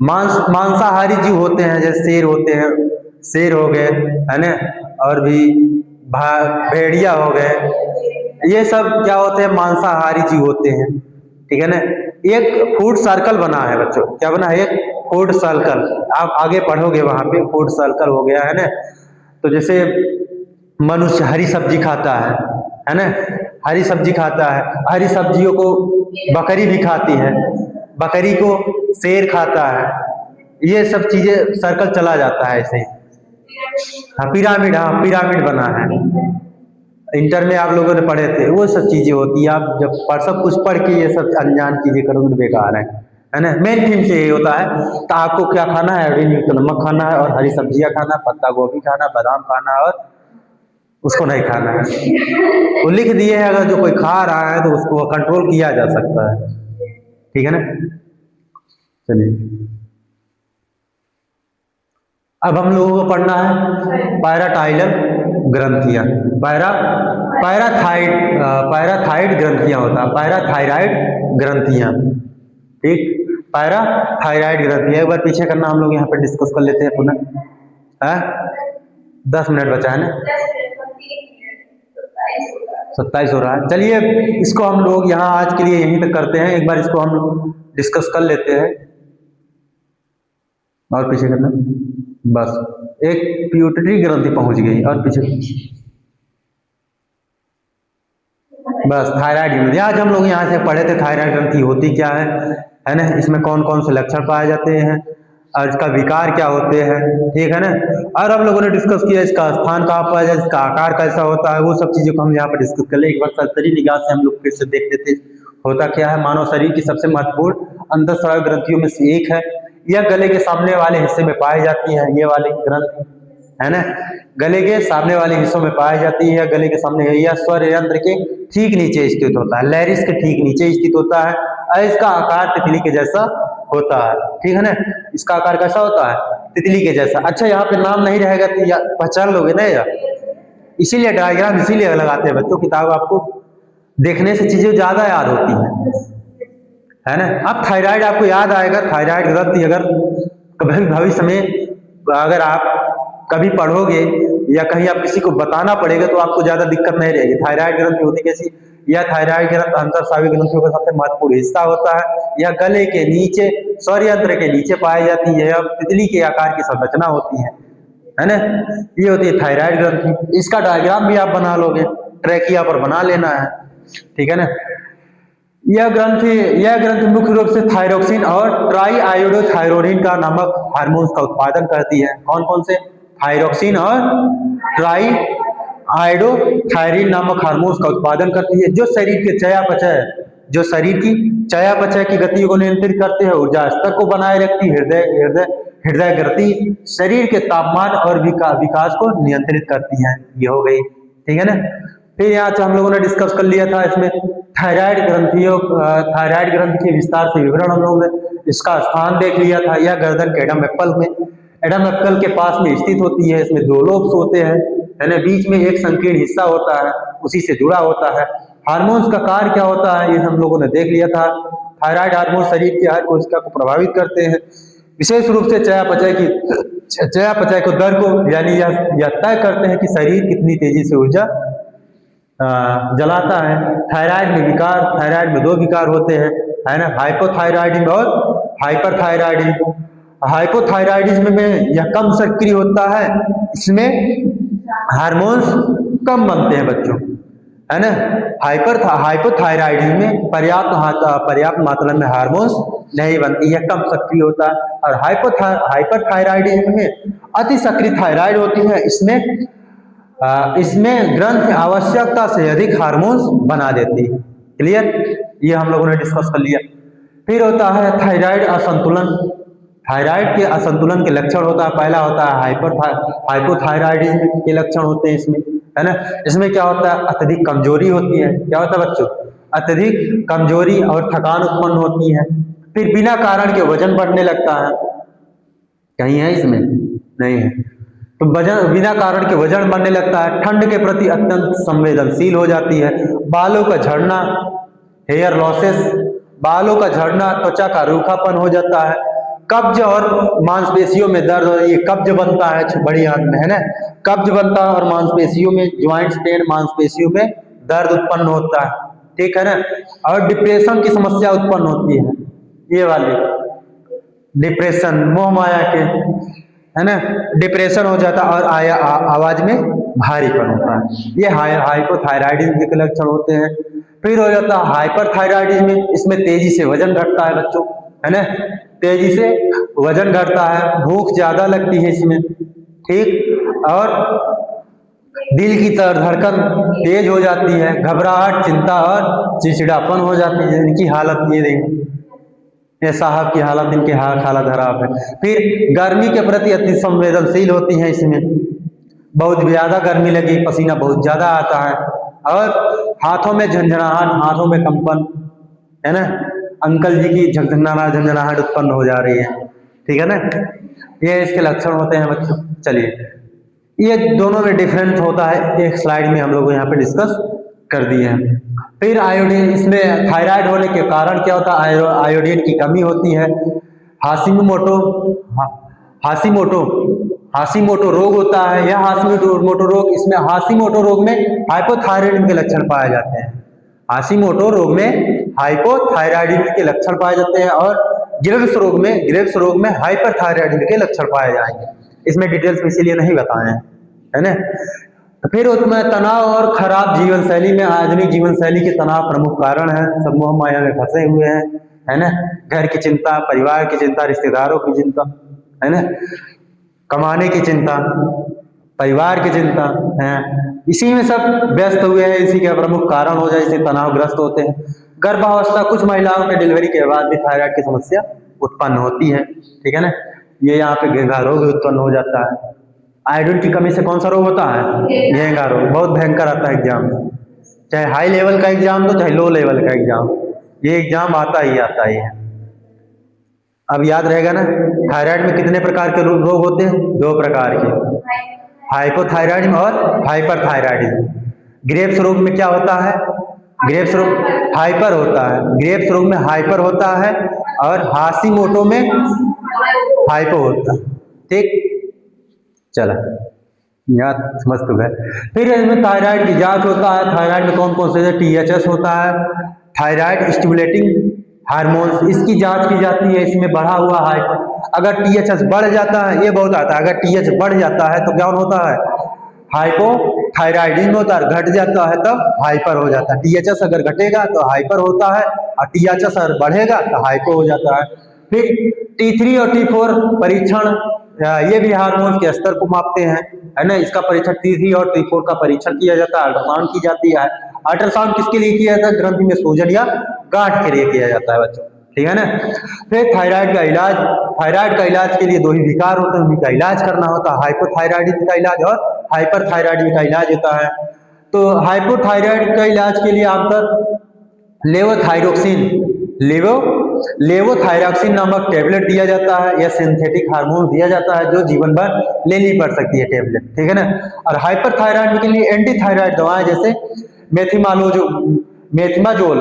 मांसाहारी जीव होते हैं, जैसे शेर होते हैं, शेर हो गए है ना, और भी भेड़िया हो गए, ये सब क्या होते हैं, मांसाहारी जीव होते हैं। ठीक है ना। एक फूड सर्कल बना है बच्चों, क्या बना है, एक फूड सर्कल, आप आगे पढ़ोगे वहां पे फूड सर्कल हो गया है ना। तो जैसे मनुष्य हरी सब्जी खाता है ना, हरी सब्जी खाता है, हरी सब्जियों को बकरी भी खाती है, बकरी को शेर खाता है, ये सब चीजें सर्कल चला जाता है ऐसे। हाँ पिरामिड बना है, इंटर में आप लोगों ने पढ़े थे, वो सब चीजें होती है। आप जब सब कुछ पढ़ के ये सब अनजान चीजें करोगे तो बेकार है ना। मेन थीम से ये होता है, तो आपको क्या खाना है, तो नमक खाना है, और हरी सब्जियां खाना, पत्ता गोभी खाना, बादाम खाना, और उसको नहीं खाना है। वो लिख दिए है, अगर जो कोई खा रहा है तो उसको कंट्रोल किया जा सकता है। ठीक है ना। चलिए अब हम लोगों को पढ़ना है पैराटाइलर ग्रंथियां, पैराथाइड ग्रंथियां होता है, पैराथायराइड ग्रंथियां। ठीक, पैराथायराइड ग्रंथियां एक बार पीछे करना, हम लोग यहाँ पे डिस्कस कर लेते हैं पुनः। है 10 मिनट बचा है ना, 27 हो रहा है। चलिए इसको हम लोग यहाँ आज के लिए यहीं तक करते हैं, एक बार इसको हम लोग डिस्कस कर लेते हैं। और पीछे करना, बस एक पिट्यूटरी ग्रंथि पहुंच गई, और पीछे बस थायराइड ग्रंथि। आज हम लोग यहाँ से पढ़े थे थायराइड ग्रंथि होती क्या है ना, इसमें कौन कौन से लक्षण पाए जाते हैं, और इसका विकार क्या होते हैं। ठीक है ना। और हम लोगों ने डिस्कस किया इसका स्थान कहाँ पाया जाए, इसका आकार कैसा होता है, वो सब चीजों को हम यहाँ पर डिस्कस कर ले। एक बार सरसरी निगाह से हम लोग फिर से देख लेते होता क्या है। मानव शरीर की सबसे महत्वपूर्ण अंतःस्रावी ग्रंथियों में से एक है, यह गले के सामने वाले हिस्से में पाई जाती है, ये वाली ग्रंथि है ना, गले के सामने वाले हिस्सों में पाई जाती है, गले के सामने, यह स्वर यंत्र के ठीक नीचे स्थित होता है, लैरिस के ठीक नीचे स्थित होता है, और इसका आकार तितली के जैसा होता है। ठीक है ना, इसका आकार कैसा होता है, तितली के जैसा। अच्छा यहाँ पे नाम नहीं रहेगा तो या पहचान लोगे ना यार, इसीलिए डायग्राम इसीलिए लगाते हैं बच्चों, किताब आपको देखने से चीजें ज्यादा याद होती है ना। अब थायराइड आपको याद आएगा, थायराइड ग्रंथि अगर कभी भविष्य में अगर आप कभी पढ़ोगे या कहीं आप किसी को बताना पड़ेगा तो आपको ज्यादा दिक्कत नहीं रहेगी। थायराइड ग्रंथि होती कैसी, यह थायराइड ग्रंथ अंतःस्रावी ग्रंथियों का सबसे महत्वपूर्ण हिस्सा होता है, यह गले के नीचे स्वर यंत्र के नीचे पाई जाती है, यह तितली के आकार की संरचना होती है ना। ये होती है थायराइड ग्रंथि। इसका डायग्राम भी आप बना लोगे, ट्रैकिया पर बना लेना है। ठीक है ना। यह ग्रंथि मुख्य रूप से थायरोक्सिन और ट्राई आयोडोथायरोडिन का नामक हार्मोन्स का उत्पादन करती है। कौन कौन से, थायरोक्सिन और ट्राई आयोडोथायरिन नामक हार्मोन्स का उत्पादन करती है, जो शरीर के शरीर की चयापचय की गति को नियंत्रित करते हैं, ऊर्जा स्तर को बनाए रखती है, हृदय गति, शरीर के तापमान और विकास को नियंत्रित करती है। ये हो गई। ठीक है ना। फिर यहाँ से हम लोगों ने डिस्कस कर लिया था इसमें थायराइड ग्रंथि के विस्तार से विवरण हम लोगों ने इसका स्थान देख लिया था। यह गर्दन के एडम एप्पल के पास में स्थित होती है। इसमें 2 लोब्स होते हैं, है ना, बीच में एक संकीर्ण हिस्सा होता है, उसी से जुड़ा होता है। हार्मोन्स का कार्य क्या होता है, ये हम लोगों ने देख लिया था। थायराइड हार्मोन शरीर की हर कोशिका को प्रभावित करते हैं, विशेष रूप से चयापचय को दर को, यानी यह तय करते हैं कि शरीर कितनी तेजी से ऊर्जा जलाता है। थायराइड में 2 विकार होते हैं, है ना, हाइपोथायराइडिज्म और हाइपरथायराइडिज्म। हाइपोथायराइडिज्म में यह कम सक्रिय होता है, इसमें हार्मोन्स कम बनते हैं बच्चों, है ना। हाइपोथायराइडिज्म में पर्याप्त मात्रा में हार्मोन्स नहीं बनती, यह कम सक्रिय होता है। और हाइपरथायराइडिज्म में अति सक्रिय थायराइड होती है, इसमें ग्रंथ आवश्यकता से अधिक हार्मोन्स बना देती है। क्लियर, ये हम लोगों ने डिस्कस कर लिया। फिर होता है थायराइड असंतुलन। थायराइड के असंतुलन के लक्षण होता है, पहला होता है हाइपोथायराइडिज्म के लक्षण होते हैं इसमें, है ना। इसमें क्या होता है, अत्यधिक कमजोरी होती है। क्या होता है बच्चों, अत्यधिक कमजोरी और थकान उत्पन्न होती है। फिर बिना कारण के वजन बढ़ने लगता है, कहीं है इसमें, नहीं है। तो वजन, बिना कारण के वजन बढ़ने लगता है। ठंड के प्रति अत्यंत संवेदनशील हो जाती है। बालों का झड़ना, हेयर लॉसेस, बालों का झड़ना, त्वचा का रूखापन हो जाता है। कब्ज और मांसपेशियों में दर्द, ये कब्ज बनता है बड़ी आंत में, है ना, कब्ज बनता है और मांसपेशियों में, ज्वाइंट्स पेन, मांसपेशियों में दर्द उत्पन्न होता है, ठीक है ना। और डिप्रेशन की समस्या उत्पन्न होती है, ये वाली डिप्रेशन, मोह माया के, है ना, डिप्रेशन हो जाता है और आवाज में भारीपन होता है। ये हाइपोथायराइडिज्म के लक्षण होते हैं। फिर हो जाता है हाइपरथायराइडिज्म, इसमें तेजी से वजन घटता है बच्चों, है ना, तेजी से वजन घटता है, भूख ज्यादा लगती है इसमें, ठीक, और दिल की धड़कन तेज हो जाती है, घबराहट, चिंता और चिड़चिड़ापन हो जाती है। इनकी हालत ये देखिए, ये साहब की हालत, इनकी हालत खराब है। फिर गर्मी के प्रति अति संवेदनशील होती है इसमें, बहुत ज्यादा गर्मी लगी, पसीना बहुत ज्यादा आता है। और हाथों में झंझनाहट, हाथों में कंपन, है ना, अंकल जी की झंझनाहट उत्पन्न हो जा रही है, ठीक है ना। ये इसके लक्षण होते हैं बच्चों। चलिए, ये दोनों में डिफरेंस होता है, एक स्लाइड में हम लोग यहाँ पे डिस्कस कर दिए हैं। फिर आयोडीन, इसमें थायराइड होने के कारण क्या होता है, आयोडीन की कमी होती है। हाशिमोटो हाशिमोटो हाशिमोटो रोग होता है। यह हाशिमोटो रोग, इसमें हाशिमोटो रोग में हाइपोथायराइडिज्म के लक्षण पाए जाते हैं। हाशिमोटो रोग में हाइपोथायराइडिज्म के लक्षण पाए जाते हैं और ग्रेव्स रोग में हाइपरथायराइडिज्म के लक्षण पाए जाएंगे। इसमें डिटेल्स में इसीलिए नहीं बताए हैं, है ना। तो फिर उसमें तनाव और खराब जीवन शैली में, आधुनिक जीवन शैली के तनाव प्रमुख कारण है। सब मोह माया में फंसे हुए हैं, है ना, घर की चिंता, परिवार की चिंता, रिश्तेदारों की चिंता, है ना, कमाने की चिंता, परिवार की चिंता है, इसी में सब व्यस्त हुए हैं। इसी के प्रमुख कारण हो जाए, इसे तनावग्रस्त होते हैं। गर्भावस्था, कुछ महिलाओं के डिलीवरी के बाद भी थायराइड की समस्या उत्पन्न होती है, ठीक है ना। ये यहाँ पे घेंघा रोग उत्पन्न हो जाता है। आयोडीन की कमी से कौन सा रोग होता है, घेंघा रोग। बहुत भयंकर आता है एग्जाम, चाहे हाई लेवल का एग्जाम दो, चाहे लो लेवल का एग्जाम, ये एग्जाम आता ही है। अब याद रहेगा ना, थायराइड में कितने प्रकार के रोग होते हैं, 2 प्रकार के, हाइपोथायराइडिज्म और हाइपरथायराइडिज्म। ग्रेव्स रोग में क्या होता है, ग्रेव्स रोग हाइपर होता है, ग्रेव्स रोग में हाइपर होता है और हाशिमोटो में हाइपो होता है, ठीक। चला, याद समझ तो गए। फिर इसमें थायराइड की जांच होता है। थायराइड में कौन कौन से, THS होता है, थायराइड स्टिमुलेटिंग हार्मोन्स, इसकी जांच की जाती है। इसमें बढ़ा हुआ है, अगर THS बढ़ जाता है, ये बहुत आता है, अगर TH बढ़ जाता है तो क्या होता है, हाइपोथायराइडिज्म होता है, घट जाता है तब हाइपर हो जाता है। THS अगर घटेगा तो हाइपर होता है और THS अगर बढ़ेगा तो हाइपो हो जाता है। फिर T3 और T4 परीक्षण, ये भी हार्मोन के स्तर को मापते हैं, है ना। इसका परीक्षण T3 और T4 का परीक्षण किया जाता है, अल्ट्रासाउंड की जाती है। अल्ट्रासाउंड किसके लिए किया जाता है, ग्रंथि में सूजन या गांठ के लिए किया जाता है बच्चों, ठीक है ना। फिर थायराइड का इलाज, थायराइड का इलाज के लिए 2 ही विकार होते हैं, उनका इलाज करना होता है, हाइपोथायराइडिज्म का इलाज और हाइपरथायराइडिज्म का इलाज होता है। तो हाइपोथायराइड का इलाज के लिए आमतौर लेवोथायरॉक्सिन नामक टेबलेट दिया जाता है, या सिंथेटिक हार्मोन दिया जाता है जो जीवन भर लेनी पड़ सकती है टेबलेट, ठीक है ना। और हाइपरथायराइड के लिए एंटी थायराइड दवाएं जैसे मेथिमाजोल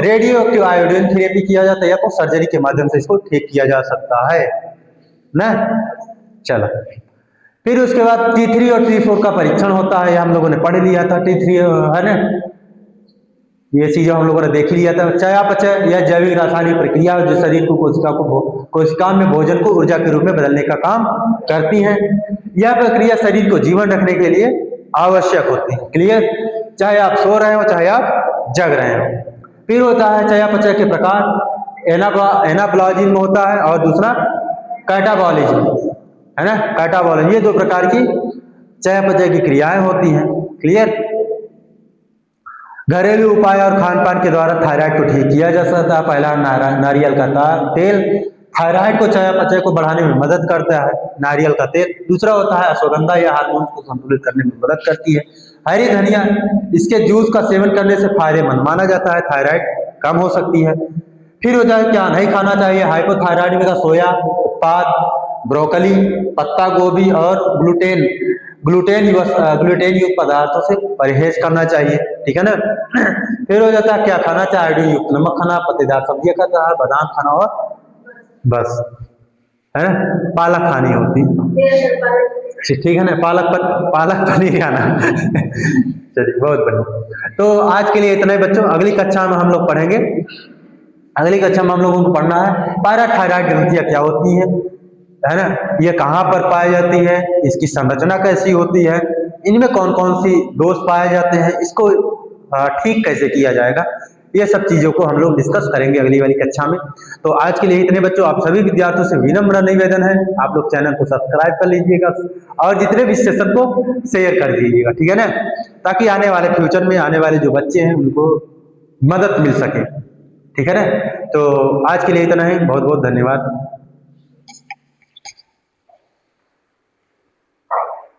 रेडियो एक्टिव आयोडीन थेरेपी किया जाता है, या तो सर्जरी के माध्यम से इसको ठीक किया जा सकता है ना। चलो, फिर उसके बाद T3 और T4 का परीक्षण होता है, हम लोगों ने पढ़ लिया था। T3 है ना, ये चीजें हम लोगों ने देख लिया था। चयापचय यह जैविक रासायनिक प्रक्रिया जो शरीर को कोशिका में भोजन को ऊर्जा के रूप में बदलने का काम करती है। यह प्रक्रिया शरीर को जीवन रखने के लिए आवश्यक होती है, क्लियर, चाहे आप सो रहे हो चाहे आप जग रहे हो। फिर होता है चयापचय के प्रकार, एनाबॉलिज्म होता है और दूसरा कैटाबॉलिज्म, है ना, कैटाबॉलिज्म। ये 2 प्रकार की चयापचय की क्रियाएं होती हैं, क्लियर। घरेलू उपाय और खान पान के द्वारा थायराइड को ठीक किया जा सकता है। पहला नारियल का तेल थायराइड को चयापचय को बढ़ाने में मदद करता है, नारियल का तेल। दूसरा होता है अश्वगंधा, यह हार्मोन को संतुलित करने में मदद करती है। हरी धनिया, इसके जूस का सेवन करने से फायदेमंद माना जाता है, थायराइड कम हो सकती है। फिर हो जाए क्या नहीं खाना चाहिए, हाइपोथायराइड का सोया उत्पाद, ब्रोकली, पत्ता गोभी और ग्लूटेन युक्त पदार्थों से परहेज करना चाहिए, ठीक है ना। फिर हो जाता है क्या खाना चाहिए, आयोडीन युक्त नमक खाना, पत्तेदार सब्जियां खाता है, बादाम खाना और बस, है ना। पालक खानी होती, ठीक है ना, पालक पनीर खाना। चलिए बहुत बढ़िया। तो आज के लिए इतना ही बच्चों, अगली कक्षा में हम लोग पढ़ेंगे। अगली कक्षा में हम लोगों को पढ़ना है पैराथायराइड ग्रंथियां क्या होती है ना, ये कहाँ पर पाई जाती है, इसकी संरचना कैसी होती है, इनमें कौन कौन सी दोष पाए जाते हैं, इसको ठीक कैसे किया जाएगा, ये सब चीजों को हम लोग डिस्कस करेंगे अगली वाली कक्षा में। तो आज के लिए इतने बच्चों, आप सभी विद्यार्थियों से विनम्र निवेदन है, आप लोग चैनल को सब्सक्राइब कर लीजिएगा और जितने भी सेशन को शेयर कर दीजिएगा, ठीक है ना, ताकि आने वाले फ्यूचर में आने वाले जो बच्चे हैं उनको मदद मिल सके, ठीक है ना। तो आज के लिए इतना ही, बहुत बहुत धन्यवाद।